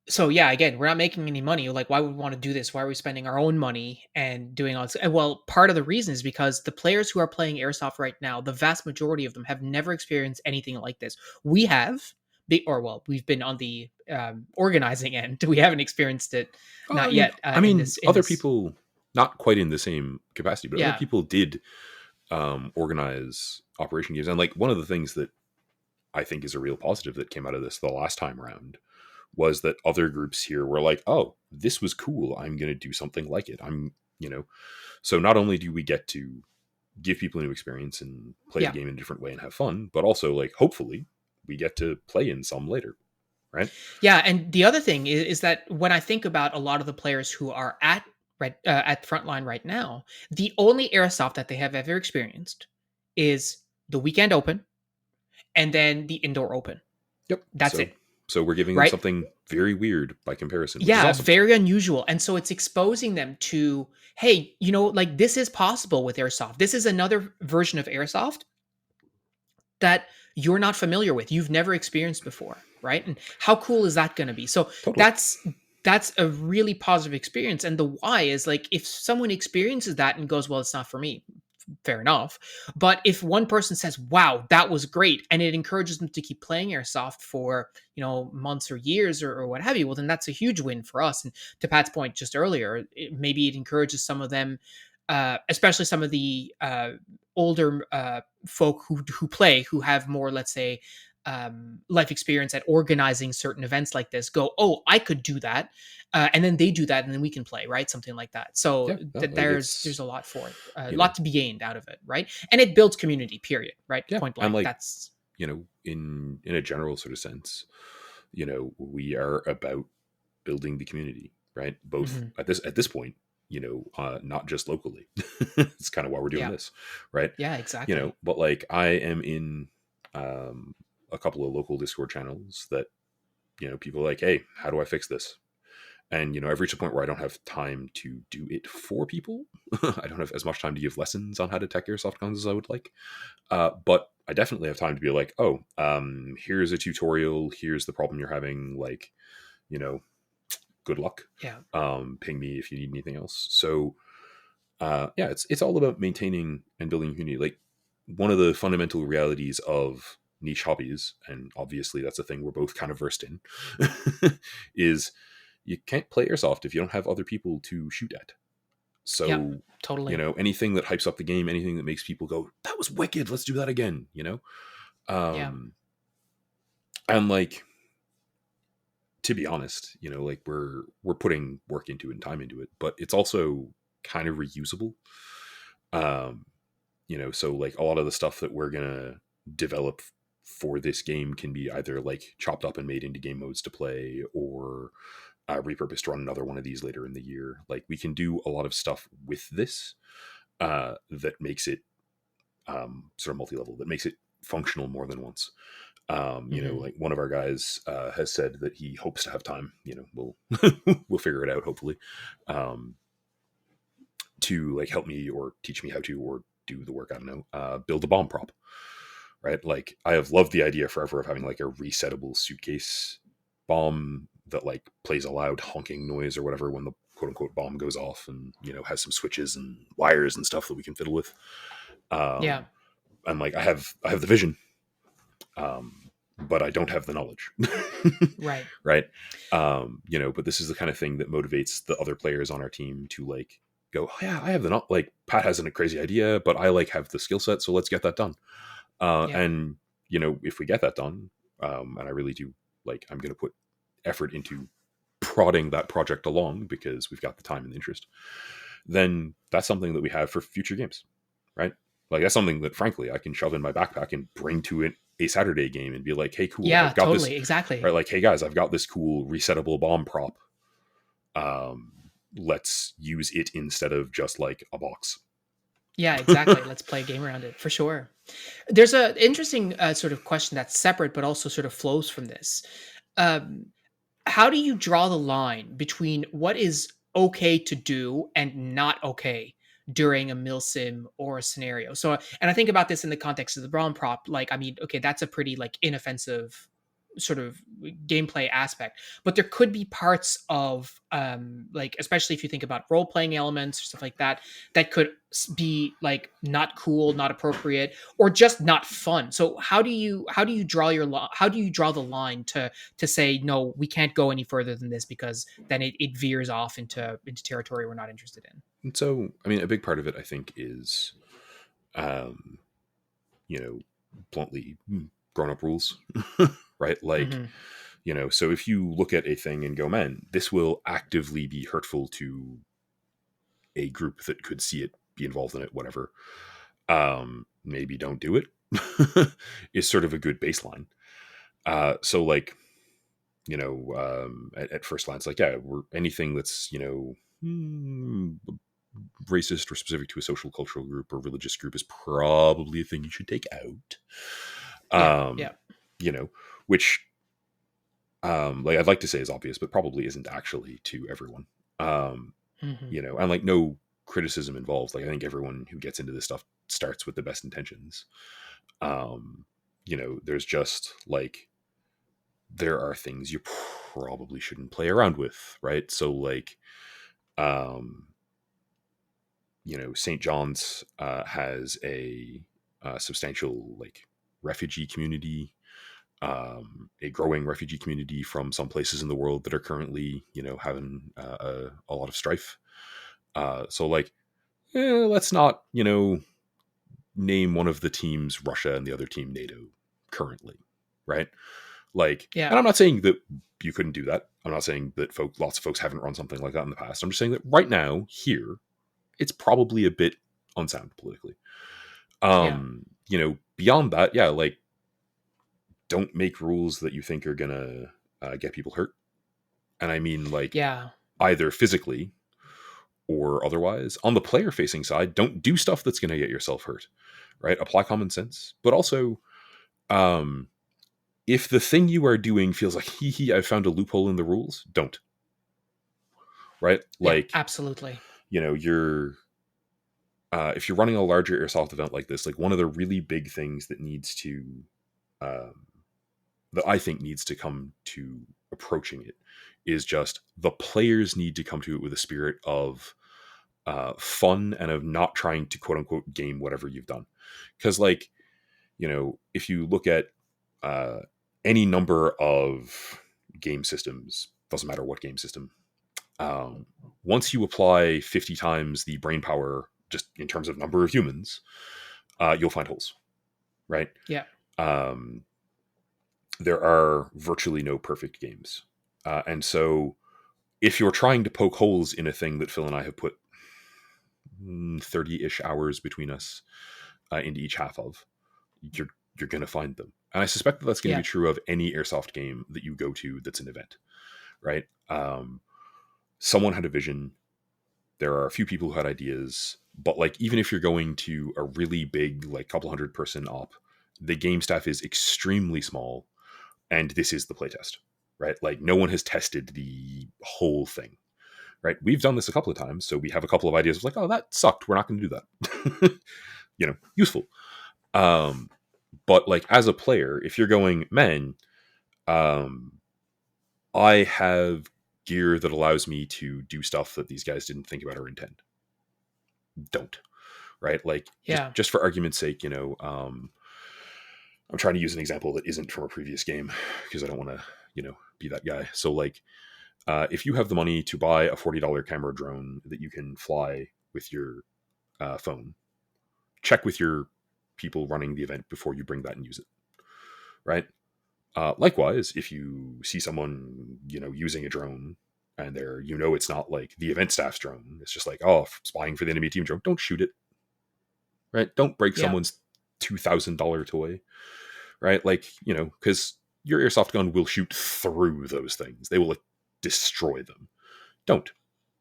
so yeah, again, we're not making any money. Like, why would we want to do this? Why are we spending our own money and doing all this? And well, part of the reason is because the players who are playing airsoft right now, the vast majority of them have never experienced anything like this. We have, or well, we've been on the organizing end. We haven't experienced it, I not mean, yet. I In mean, this, in other this, people, not quite in the same capacity, but other yeah, people did organize operation games. And like, one of the things that I think is a real positive that came out of this the last time around was that other groups here were like, oh, this was cool, I'm going to do something like it. So not only do we get to give people a new experience and play the yeah. game in a different way and have fun, but also, like, hopefully we get to play in some later, right? Yeah, and the other thing is that when I think about a lot of the players who are at frontline right now, the only airsoft that they have ever experienced is the weekend open and then the indoor open. Yep. That's so it, so we're giving them right? something very weird by comparison, which is Yeah, awesome. very unusual. And so it's exposing them to, hey, like this is possible with airsoft. This is another version of airsoft that you're not familiar with, you've never experienced before, right? And how cool is that going to be? So Totally. that's a really positive experience. And the why is like, if someone experiences that and goes, well, it's not for me, fair enough. But if one person says, wow, that was great, and it encourages them to keep playing airsoft for months or years, or what have you, well, then that's a huge win for us. And to Pat's point just earlier, maybe it encourages some of them, especially some of the older folk who have more, let's say, life experience at organizing certain events like this, go, oh, I could do that, and then they do that, and then we can play, right? Something like that. So Yeah, no, that like, there's it's a lot for it, a you know lot to be gained out of it, right? And it builds community. Period. Right? yeah, Point and blank. like, That's in a general sort of sense, we are about building the community, right? Both mhm. at this point, not just locally. It's kind of why we're doing Yeah, this, right? yeah, exactly. But like, I am in um, a couple of local Discord channels that, people are like, hey, how do I fix this? And I've reached a point where I don't have time to do it for people. I don't have as much time to give lessons on how to tech airsoft guns as I would like. But I definitely have time to be like, oh, here's a tutorial, here's the problem you're having, like, you know good luck. Yeah, Ping me if you need anything else. So yeah, it's all about maintaining and building community. Like, one of the fundamental realities of niche hobbies, and obviously that's a thing we're both kind of versed in, is you can't play airsoft if you don't have other people to shoot at. yeah, So, totally. anything that hypes up the game, anything that makes people go, that was wicked, let's do that again, Yeah, um and like, to be honest, like, we're putting work into it and time into it, but it's also kind of reusable. um so like, a lot of the stuff that we're gonna develop for this game can be either like chopped up and made into game modes to play, or repurposed to run another one of these later in the year. Like, we can do a lot of stuff with this, that makes it sort of multi-level, that makes it functional more than once. hmm Like, one of our guys has said that he hopes to have time. We'll we'll figure it out, hopefully, um, to like help me or teach me how to, or do the work. I don't know, build a bomb prop, right? Like, I have loved the idea forever of having like a resettable suitcase bomb that like plays a loud honking noise or whatever when the quote unquote bomb goes off, and has some switches and wires and stuff that we can fiddle with. yeah, Um, I'm like, I have the vision, but I don't have the knowledge. right. Right. But this is the kind of thing that motivates the other players on our team to like go, oh, yeah, I have the not like, Pat has a crazy idea, but I like have the skill set, so let's get that done. Yeah, And if we get that done, and I really do like I'm going to put effort into prodding that project along because we've got the time and the interest, then that's something that we have for future games, right? Like that's something that frankly I can shove in my backpack and bring to it a Saturday game and be like, hey, cool, Yeah, I've got this, totally, exactly. right? Like, hey guys, I've got this cool resettable bomb prop. Um, let's use it instead of just like a box. Yeah, exactly. Let's play a game around it for sure. There's a interesting sort of question that's separate, but also sort of flows from this. Um, how do you draw the line between what is okay to do and not okay during a milsim or a scenario? So, and I think about this in the context of the Brawn prop. Like, I mean, okay, that's a pretty like inoffensive sort of gameplay aspect, but there could be parts of like, especially if you think about role playing elements or stuff like that, that could be like not cool, not appropriate, or just not fun. So how do you draw how do you draw the line to say no, we can't go any further than this because then it veers off into territory we're not interested in? And so, I mean, a big part of it, I think, is, um, you know, bluntly grown up rules, right? Like, Hmm. so if you look at a thing and go, man, this will actively be hurtful to a group that could see it, be involved in it, whatever, maybe don't do it, is sort of a good baseline. So, like, at first glance, like, yeah, we're anything that's, racist or specific to a social cultural group or religious group is probably a thing you should take out. Yeah, Um, yeah. you know, which like I'd like to say is obvious, but probably isn't actually to everyone. Um, Hmm. and like no criticism involved. Like I think everyone who gets into this stuff starts with the best intentions. Um, there's just like there are things you probably shouldn't play around with, right? So like um St. John's has a substantial like refugee community, a growing refugee community from some places in the world that are currently, having a lot of strife. So like, let's not, name one of the teams Russia and the other team NATO currently, right? Like, Yeah, and I'm not saying that you couldn't do that. I'm not saying that lots of folks haven't run something like that in the past. I'm just saying that right now, here, it's probably a bit unsound politically. yeah, Beyond that, yeah, like don't make rules that you think are gonna get people hurt. And I mean like yeah, either physically or otherwise. On the player facing side, don't do stuff that's gonna get yourself hurt. Right? Apply common sense. But also, um, if the thing you are doing feels like hee hee, I found a loophole in the rules, don't. Right? yeah, Like, absolutely. you're if you're running a larger airsoft event like this, like one of the really big things that needs to um, that I think needs to come to approaching it is just the players need to come to it with a spirit of fun and of not trying to quote unquote game whatever you've done. Because, like, if you look at uh, any number of game systems, doesn't matter what game system, once you apply 50 times the brain power just in terms of number of humans, you'll find holes, right? Yeah, Um, there are virtually no perfect games. And so if you're trying to poke holes in a thing that Phil and I have put 30-ish hours between us into each half of, you're going to find them. And I suspect that that's going to be yeah, true of any airsoft game that you go to that's an event, right? Someone had a vision. There are a few people who had ideas, but like even if you're going to a really big, like couple hundred person op, the game staff is extremely small, and this is the playtest, right? Like no one has tested the whole thing, right? We've done this a couple of times, so we have a couple of ideas of like, oh, that sucked. We're not going to do that. Useful. Um, but like as a player, if you're going, man, um, I have gear that allows me to do stuff that these guys didn't think about or intend. Don't, right? Like yeah, just for argument's sake, I'm trying to use an example that isn't from a previous game because I don't want to, be that guy. So like, if you have the money to buy a $40 camera drone that you can fly with your phone, check with your people running the event before you bring that and use it, right? Likewise, if you see someone, using a drone and it's not like the event staff's drone, it's just like, oh, spying for the enemy team drone, don't shoot it, right? Don't break Yeah. someone's $2,000 toy, right? Like, because your airsoft gun will shoot through those things. They will like destroy them. Don't.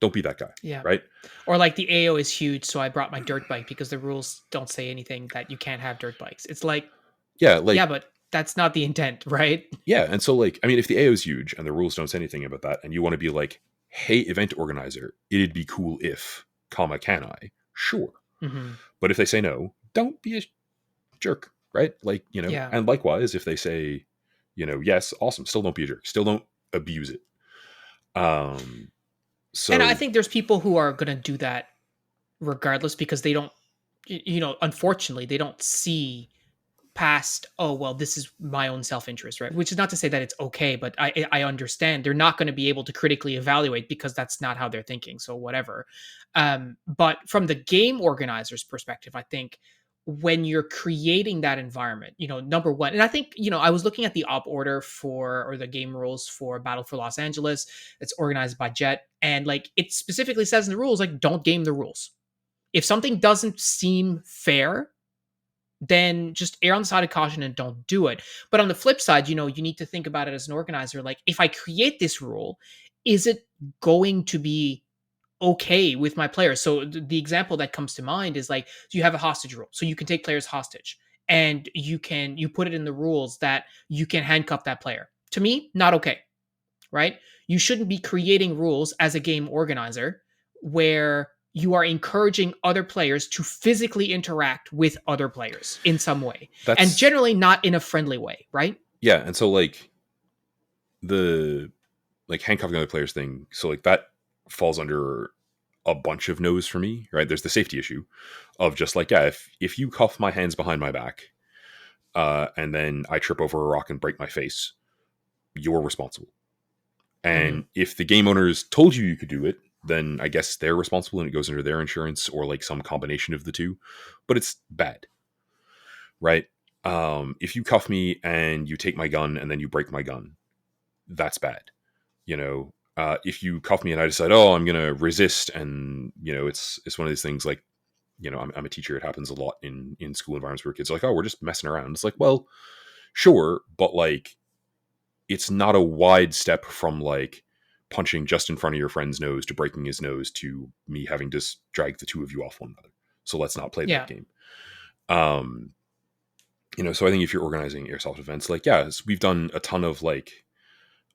Don't be that guy, Yeah. right? Or like the AO is huge, so I brought my dirt bike because the rules don't say anything that you can't have dirt bikes. It's like, Yeah, yeah, like, but that's not the intent, right? yeah. And so, like, I mean, if the AO is huge and the rules don't say anything about that, and you want to be like, hey, event organizer, it'd be cool if, comma, can I? Sure. Hmm. But if they say no, don't be a jerk, right? Like, Yeah. and likewise, if they say, yes, awesome, still don't be a jerk. Still don't abuse it. And I So think there's people who are going to do that regardless because they don't, unfortunately, they don't see past, oh well, this is my own self-interest, right? Which is not to say that it's okay, but I understand they're not going to be able to critically evaluate because that's not how they're thinking, so whatever. But from the game organizer's perspective, I think when you're creating that environment, number one, and I think, I was looking at the op order for, or the game rules for Battle for Los Angeles. It's organized by Jet, and like it specifically says in the rules, like, don't game the rules. If something doesn't seem fair, then just err on the side of caution and don't do it. But on the flip side, you need to think about it as an organizer. Like, if I create this rule, is it going to be okay with my players? So the example that comes to mind is like, you have a hostage rule. So you can take players hostage, and you put it in the rules that you can handcuff that player. To me, not okay, right? You shouldn't be creating rules as a game organizer where you are encouraging other players to physically interact with other players in some way, and that's, generally not in a friendly way, right? yeah. And so, like, the, like, handcuffing other players thing. So, like, that falls under a bunch of no's for me, right? There's the safety issue of just like, yeah, if you cuff my hands behind my back, and then I trip over a rock and break my face, you're responsible. Hmm. And if the game owners told you could do it, then I guess they're responsible and it goes under their insurance or like some combination of the two. But it's bad, right? If you cuff me and you take my gun and then you break my gun, that's bad. If you cuff me and I decide, oh, I'm gonna resist, and it's one of these things like, I'm a teacher. It happens a lot in school environments where kids are like, oh, we're just messing around. It's like, well, sure, but like, it's not a wide step from like punching just in front of your friend's nose to breaking his nose to me having to drag the two of you off one another. So let's not play that Yeah. game. Um, so I think if you're organizing airsoft events, like, yeah, we've done a ton of like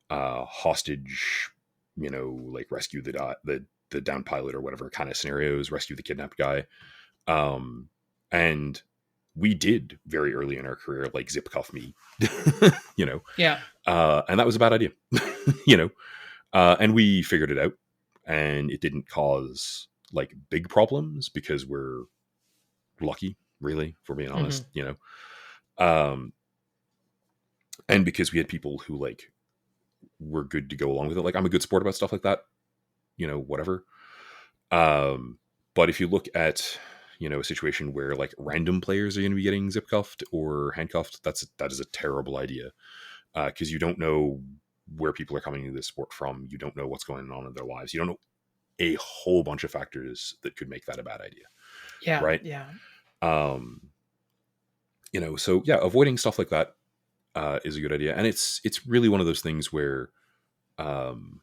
hostage, like rescue the down pilot or whatever kind of scenarios, rescue the kidnapped guy. And we did very early in our career, like, zip cuff me, you know, Yeah. and that was a bad idea, and we figured it out, and it didn't cause like big problems because we're lucky, really, if we're being honest, Hmm. um, and because we had people who like were good to go along with it. Like, I'm a good sport about stuff like that, whatever. Um, but if you look at, a situation where like random players are going to be getting zip cuffed or handcuffed, that is a terrible idea, because you don't know where people are coming into this sport from. You don't know what's going on in their lives. You don't know a whole bunch of factors that could make that a bad idea, Yeah. right? Yeah. Um, so yeah, avoiding stuff like that is a good idea, and it's really one of those things where, um,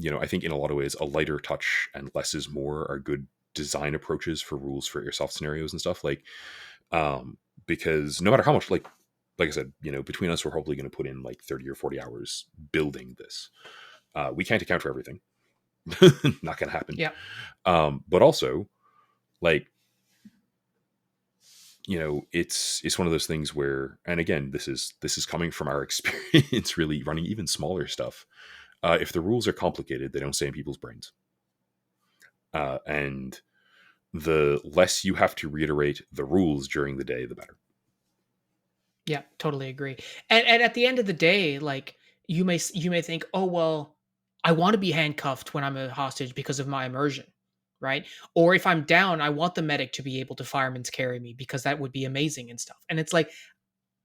I think in a lot of ways, a lighter touch and less is more are good design approaches for rules for airsoft scenarios and stuff, like, because no matter how much, like I said, between us, we're probably going to put in like 30 or 40 hours building this. We can't account for everything. Not going to happen. Yeah. But also, like, it's one of those things where, and again, this is coming from our experience really running even smaller stuff. If the rules are complicated, they don't stay in people's brains, and the less you have to reiterate the rules during the day, the better. Yeah, totally agree. And at the end of the day, like, you may think, oh well, I want to be handcuffed when I'm a hostage because of my immersion, right? Or if I'm down, I want the medic to be able to fireman's carry me because that would be amazing and stuff. And it's like,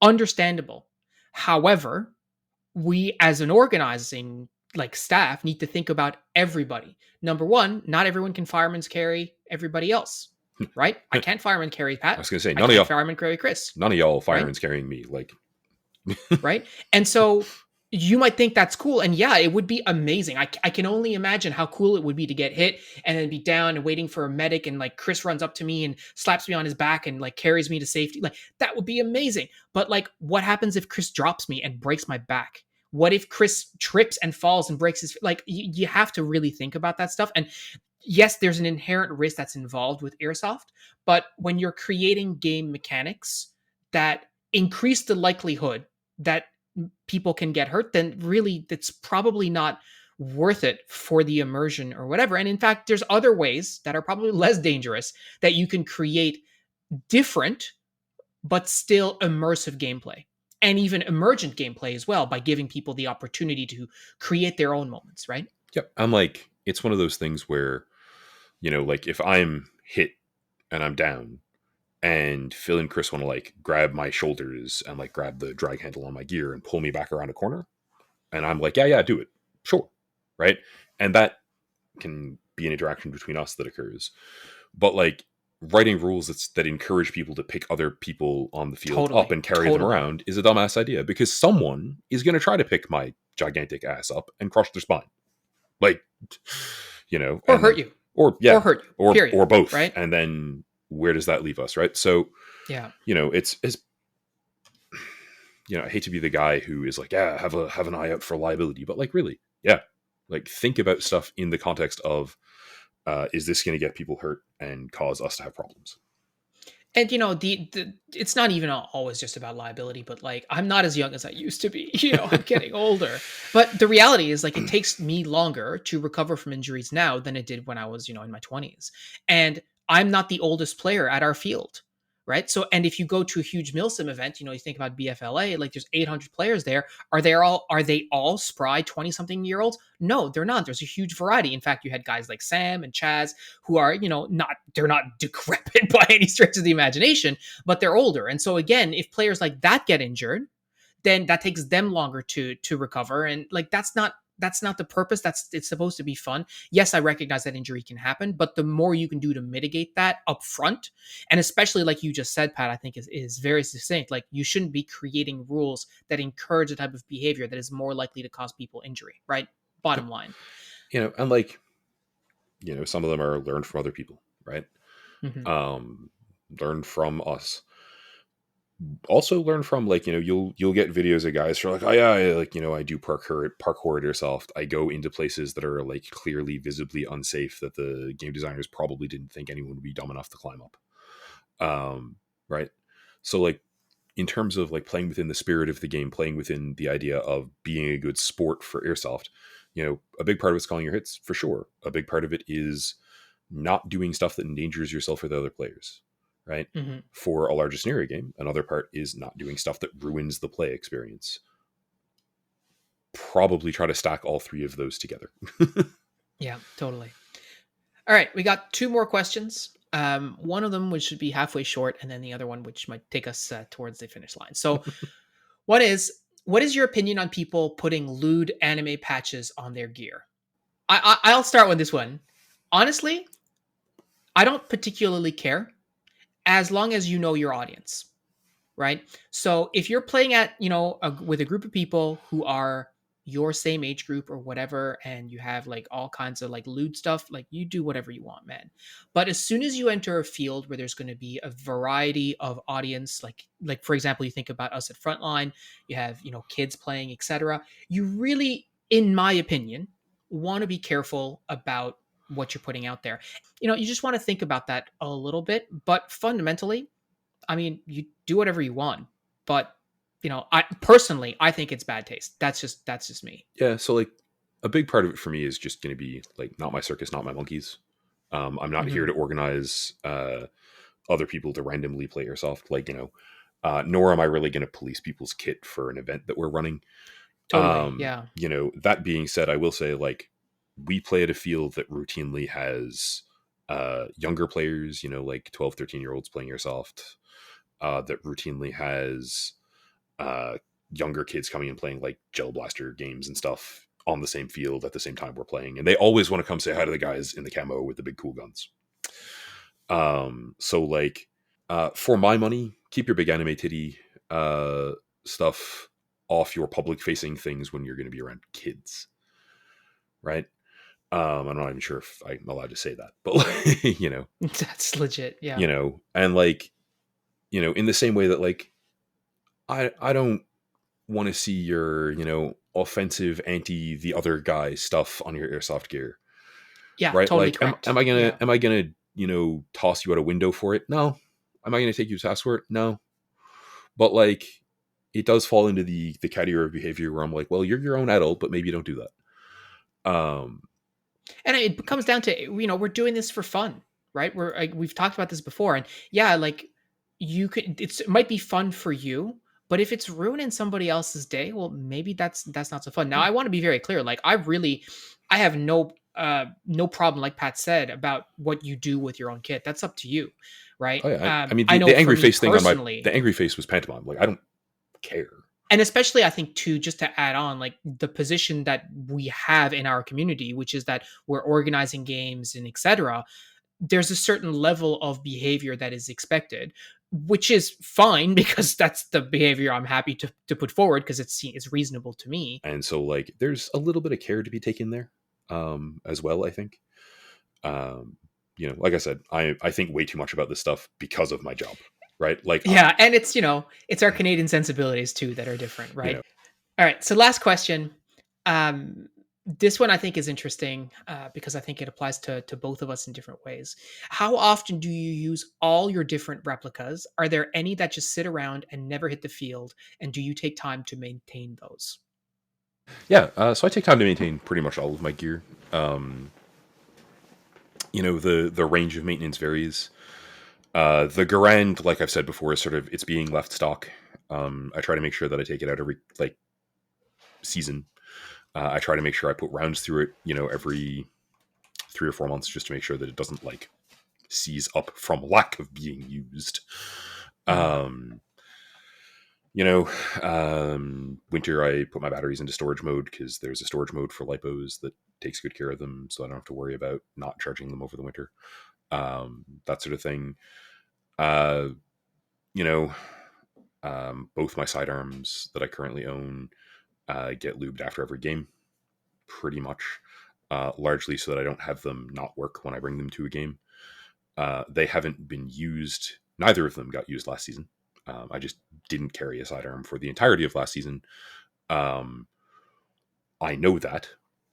understandable. However, we as an organizing like staff need to think about everybody. Number one, not everyone can fireman's carry everybody else, right? I I can't fireman carry Pat. was gonna say I can't fireman carry Chris, none of y'all right? firemen's carrying me. Like, Right? And so you might think that's cool. And yeah, it would be amazing. I can only imagine how cool it would be to get hit and then be down and waiting for a medic. And like Chris runs up to me and slaps me on his back and like carries me to safety. Like that would be amazing. But like, what happens if Chris drops me and breaks my back? What if Chris trips and falls and breaks his like you have to really think about that stuff. And yes, there's an inherent risk that's involved with airsoft, but when you're creating game mechanics that increase the likelihood that people can get hurt, then really that's probably not worth it for the immersion or whatever. And in fact, there's other ways that are probably less dangerous that you can create different but still immersive gameplay and even emergent gameplay as well by giving people the opportunity to create their own moments, right? yep. I'm like, it's one of those things where, like if I'm hit and I'm down, and Phil and Chris want to like grab my shoulders and like grab the drag handle on my gear and pull me back around a corner, and I'm like, yeah, do it, sure, right? And that can be an interaction between us that occurs. But like writing rules that encourage people to pick other people on the field up Totally. and carry them Totally. around is a dumbass idea, because someone is going to try to pick my gigantic ass up and crush their spine, like, Or and hurt then, you. or Or yeah, hurt you. or Period. both, Right? and then where does that leave us, right? So Yeah. it's I hate to be the guy who is like, yeah, have an eye out for liability, but like, really, yeah, like think about stuff in the context of, is this going to get people hurt and cause us to have problems? And the it's not even always just about liability, but like I'm not as young as I used to be. I'm getting older. But the reality is like it takes me longer to recover from injuries now than it did when I was, in my 20s. And I'm not the oldest player at our field. Right. So, and if you go to a huge Milsim event, you think about BFLA, like there's 800 players there. Are they all spry 20 something year olds? No, they're not. There's a huge variety. In fact, you had guys like Sam and Chaz who are, they're not decrepit by any stretch of the imagination, but they're older. And so again, if players like that get injured, then that takes them longer to recover. And like that's not the purpose. It's supposed to be fun. Yes, I recognize that injury can happen, but the more you can do to mitigate that up front, and especially like you just said, Pat, I think is very succinct. Like you shouldn't be creating rules that encourage a type of behavior that is more likely to cause people injury, right? Bottom line. And like, some of them are learned from other people, right? Hmm. Learn from us, also learn from, like, you'll get videos of guys who are like, oh yeah, I do parkour at airsoft. I go into places that are like clearly visibly unsafe that the game designers probably didn't think anyone would be dumb enough to climb up. Right. So like, in terms of like playing within the spirit of the game, playing within the idea of being a good sport for airsoft, a big part of it's calling your hits, for sure. A big part of it is not doing stuff that endangers yourself or the other players, right? Hmm. For a larger scenario game, another part is not doing stuff that ruins the play experience. Probably try to stack all three of those together. Yeah, totally. All right, we got two more questions. One of them which should be halfway short, and then the other one which might take us towards the finish line. So, one is, what is your opinion on people putting lewd anime patches on their gear? I'll start with this one. Honestly, I don't particularly care as long as you know your audience, right? So if you're playing at, with a group of people who are your same age group or whatever, and you have like all kinds of like lewd stuff, like you do whatever you want, man. But as soon as you enter a field where there's going to be a variety of audience, like for example, you think about us at Frontline, you have, kids playing, etc. You really, in my opinion, want to be careful about what you're putting out there. You just want to think about that a little bit, but fundamentally, I mean, you do whatever you want, but I think it's bad taste. That's just me. Yeah, so like, a big part of it for me is just going to be like, not my circus, not my monkeys. I'm not here Hmm. to organize other people to randomly play airsoft. Like, nor am I really going to police people's kit for an event that we're running. Totally. Yeah. That being said, I will say, like, we play at a field that routinely has younger players, like 12, 13-year-olds playing airsoft, that routinely has younger kids coming and playing like Gel Blaster games and stuff on the same field at the same time we're playing, and they always want to come say hi to the guys in the camo with the big cool guns. So like, for my money, keep your big anime titty stuff off your public facing things when you're going to be around kids, right? I'm not even sure if I'm allowed to say that, but like, That's legit. Yeah. and like, in the same way that like, I don't want to see your, offensive anti the other guy stuff on your airsoft gear, Yeah, right? totally Like, correct. am I gonna Yeah. am I gonna toss you out a window for it? No. Am I gonna take you to task for it? No. But like, it does fall into the category of behavior where I'm like, well, you're your own adult, but maybe you don't do that. And it comes down to, we're doing this for fun, right? We're like, we've talked about this before, and yeah, like you could, it might be fun for you, but if it's ruining somebody else's day, well, maybe that's not so fun. Now, Yeah. I want to be very clear. Like, I have no problem, like Pat said, about what you do with your own kit. That's up to you, right? Oh yeah. I mean, I know the for angry me face thing personally, the angry face was pantomime. Like, I don't care. and especially I think too, just to add on, like the position that we have in our community, which is that we're organizing games and etc., there's a certain level of behavior that is expected, which is fine because that's the behavior I'm happy to put forward because it's reasonable to me. And so like, there's a little bit of care to be taken there, as well, I think. Um, like I said, I think way too much about this stuff because of my job, right? Like, Yeah, and it's our Canadian sensibilities too that are different, you right? know, All right, so last question. Um, this one I think is interesting because I think it applies to both of us in different ways. How often do you use all your different replicas? Are there any that just sit around and never hit the field? And do you take time to maintain those? yeah. So I take time to maintain pretty much all of my gear. Um, the range of maintenance varies. The Garand, like I've said before, is sort of, it's being left stock. I try to make sure that I take it out every like season. I try to make sure I put rounds through it, every 3 or 4 months, just to make sure that it doesn't like seize up from lack of being used. Mhm. Um, you know, winter I put my batteries into storage mode because there's a storage mode for lipos that takes good care of them, so I don't have to worry about not charging them over the winter. That sort of thing. Uh, you know, both my sidearms that I currently own get lubed after every game, pretty much, largely so that I don't have them not work when I bring them to a game. They haven't been used. Neither of them got used last season. I just didn't carry a sidearm for the entirety of last season. Um, I know that.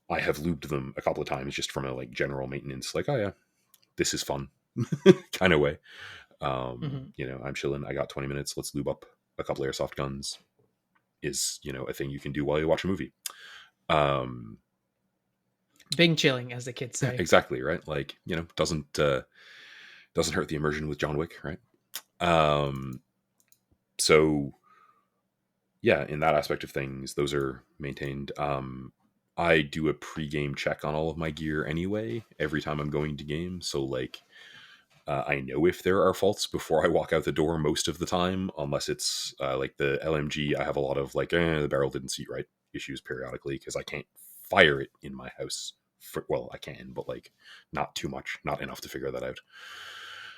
I have lubed them a couple of times just from a like general maintenance, like, oh yeah, this is fun kind of way. Mhm. I'm chilling. I got 20 minutes. Let's lube up a couple airsoft guns. Is a thing you can do while you watch a movie. Um, Bing chilling, as the kids say. exactly right. Like doesn't hurt the immersion with John Wick, right? Um, so yeah, in that aspect of things, those are maintained. I do a pre-game check on all of my gear anyway every time I'm going to games. So like, I know if there are faults before I walk out the door most of the time, unless it's like the LMG. I have a lot of like, the barrel didn't seat right issues periodically because I can't fire it in my house. Well, I can, but like not too much, not enough to figure that out.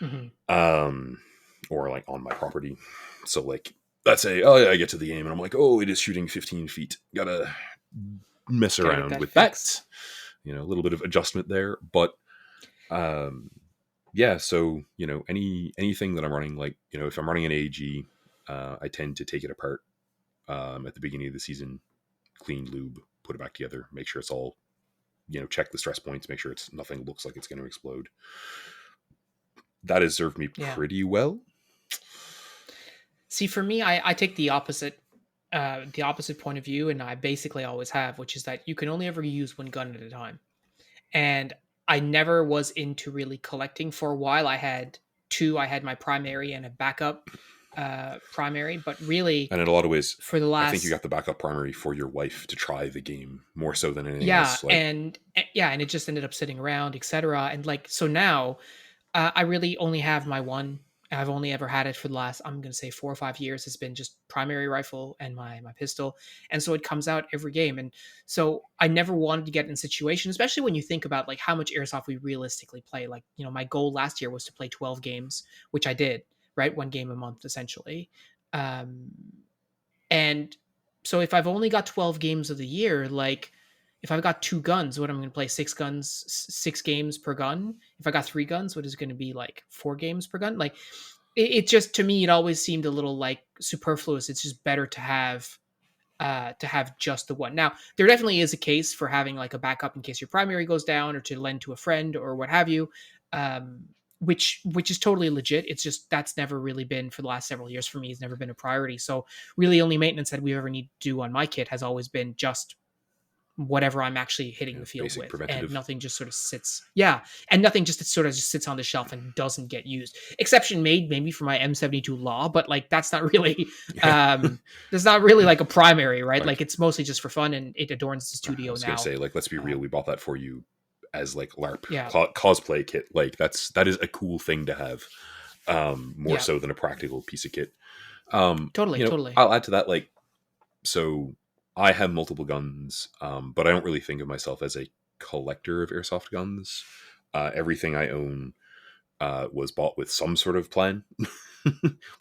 Mhm. Um, or like on my property. So like, let's say, oh yeah, I get to the game and I'm like, oh, it is shooting 15 feet. Gotta mess Gotta get around that with that. fixed. A little bit of adjustment there, but um, yeah. So anything that I'm running, like if I'm running an AG, I tend to take it apart at the beginning of the season, clean lube, put it back together, make sure it's all check the stress points, make sure it's nothing looks like it's going to explode. That has served me Yeah. pretty well. See, for me, I take the opposite point of view, and I basically always have, which is that you can only ever use one gun at a time. And I never was into really collecting for a while. I had two. I had my primary and a backup primary, but really And in a lot of ways, for the I think you last got the backup primary for your wife to try the game more so than anything yeah, else. Like, and it just ended up sitting around, etc. And like so now, I really only have my one. I've only ever had it for the last, I'm going to say 4 or 5 years. It's been just primary rifle and my pistol. And so it comes out every game. And so I never wanted to get in a situation, especially when you think about like how much airsoft we realistically play. Like, my goal last year was to play 12 games, which I did, right? One game a month, essentially. Um, and so if I've only got 12 games of the year, like if I've got two guns, what am I going to play? Six guns, 6 games per gun. If I got three guns, what is going to be like 4 games per gun? Like it just, to me, it always seemed a little like superfluous. It's just better to have just the one. Now, there definitely is a case for having like a backup in case your primary goes down, or to lend to a friend or what have you. Which is totally legit. It's just that's never really been, for the last several years for me, it's never been a priority. So really only maintenance that we've ever need to do on my kit has always been just whatever I'm actually hitting the field Basic with, and preventative. nothing just sort of sits. Yeah, and nothing just sort of just sits on the shelf and doesn't get used. Exception made maybe for my M72 Law, but like Yeah. that's not really like a primary, right? Like Like, it's mostly just for fun, and it adorns the I studio was gonna now. say, like, let's be real. Um, We bought that for you as like LARP yeah, cosplay kit. Like, that is a cool thing to have, more yeah, so than a practical piece of kit. totally, totally. I'll add to that. Like, so I have multiple guns, but I don't really think of myself as a collector of airsoft guns. Everything I own was bought with some sort of plan.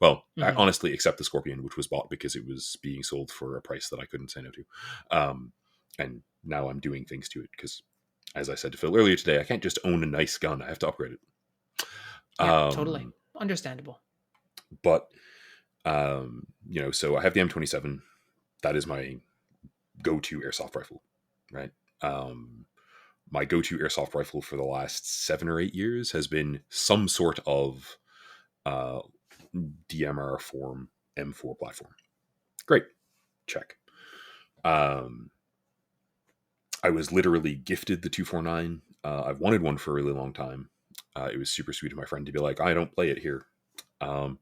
Well, Hmm. honestly, except the Scorpion, which was bought because it was being sold for a price that I couldn't say no to. Um, and now I'm doing things to it because, as I said to Phil earlier today, I can't just own a nice gun. I have to upgrade it. Yeah, totally Um, understandable. but so I have the M27. That is my go-to airsoft rifle, right? Um, my go-to airsoft rifle for the last 7 or 8 years has been some sort of uh, DMR form M4 platform. Great, check. Um, I was literally gifted the 249. I've wanted one for a really long time. It was super sweet of my friend to be like, I don't play it here. Um,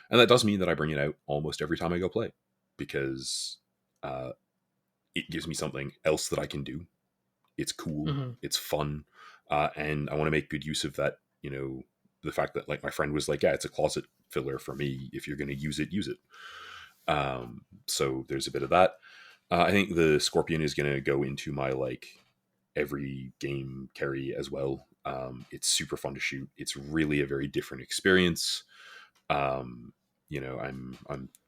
and that does mean that I bring it out almost every time I go play because uh, it gives me something else that I can do. It's cool, Hmm. it's fun, and I want to make good use of that. The fact that, like, my friend was like, "Yeah, it's a closet filler for me. If you're going to use it, use it." So there's a bit of that. I think the Scorpion is going to go into my like every game carry as well. It's super fun to shoot. It's really a very different experience. I'm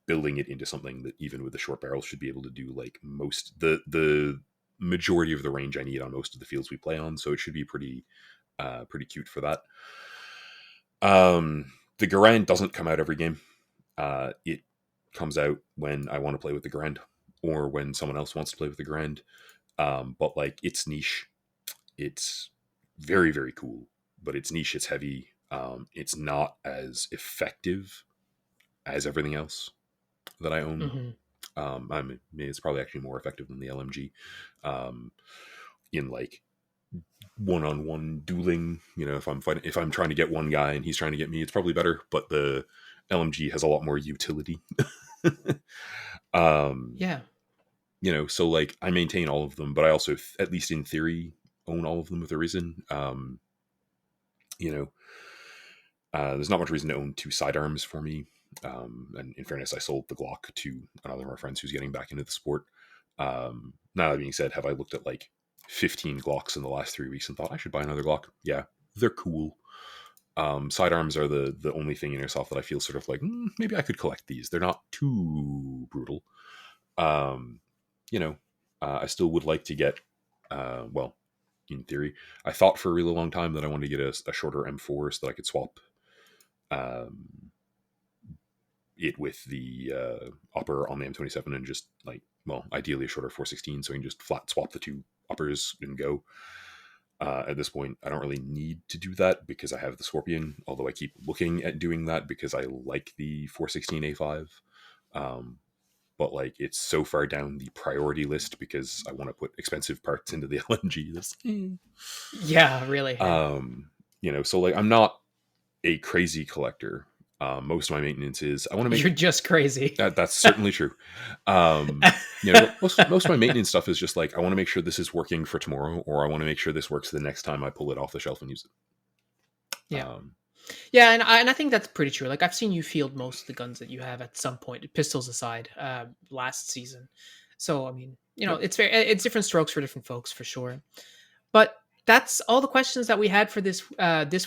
building it into something that even with the short barrel should be able to do like most the majority of the range I need on most of the fields we play on. So it should be pretty cute for that. The Garand doesn't come out every game. It comes out when I want to play with the Garand or when someone else wants to play with the Garand. But like, it's niche. It's very, very cool, but it's niche. It's heavy. It's not as effective as everything else that I own. Hmm. I mean, it's probably actually more effective than the LMG um, in like one-on-one dueling. If I'm trying to get one guy and he's trying to get me, it's probably better. But the LMG has a lot more utility. um, Yeah. so like I maintain all of them, but I also, at least in theory, own all of them with a reason. You know, there's not much reason to own two sidearms for me. And in fairness, I sold the Glock to another of our friends who's getting back into the sport. Now that being said, have I looked at like 15 Glocks in the last 3 weeks and thought I should buy another Glock? Yeah, they're cool. Sidearms are the only thing in airsoft that I feel sort of like, maybe I could collect these. They're not too brutal. Um, you know, I still would like to get, well, in theory, I thought for a really long time that I wanted to get a shorter M4 so that I could swap um, it with the upper on the M27 and just like, well, ideally a shorter 416 so I can just flat swap the two uppers and go. At this point, I don't really need to do that because I have the Scorpion, although I keep looking at doing that because I like the 416A5. Um, but like, it's so far down the priority list because I want to put expensive parts into the LMG. Yeah, really. Yeah. So like, I'm not a crazy collector. Most of my maintenance is I want to You're make just crazy. that's certainly true. Most of my maintenance stuff is just like I want to make sure this is working for tomorrow, or I want to make sure this works the next time I pull it off the shelf and use it. Yeah. Yeah, and I think that's pretty true. Like I've seen you field most of the guns that you have at some point, pistols aside, last season. So I mean, Yep, it's different strokes for different folks for sure. But that's all the questions that we had for this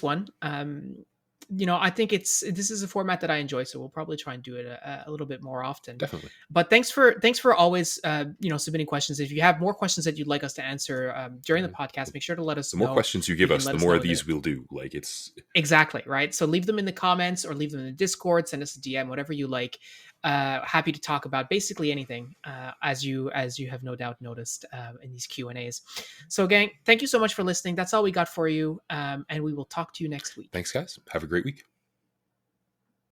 one. I think this is a format that I enjoy, so we'll probably try and do it a little bit more often. definitely. But thanks for always submitting questions. If you have more questions that you'd like us to answer during the Uh, podcast, make sure to let us the more know. questions you You give can us, let the us more of know these we'll do. Like it's exactly right. So leave them in the comments or leave them in the Discord. Send us a DM, whatever you like. Happy to talk about basically anything, as you have no doubt noticed in these Q&As. So, gang, thank you so much for listening. That's all we got for you, and we will talk to you next week. thanks, guys. Have a great week.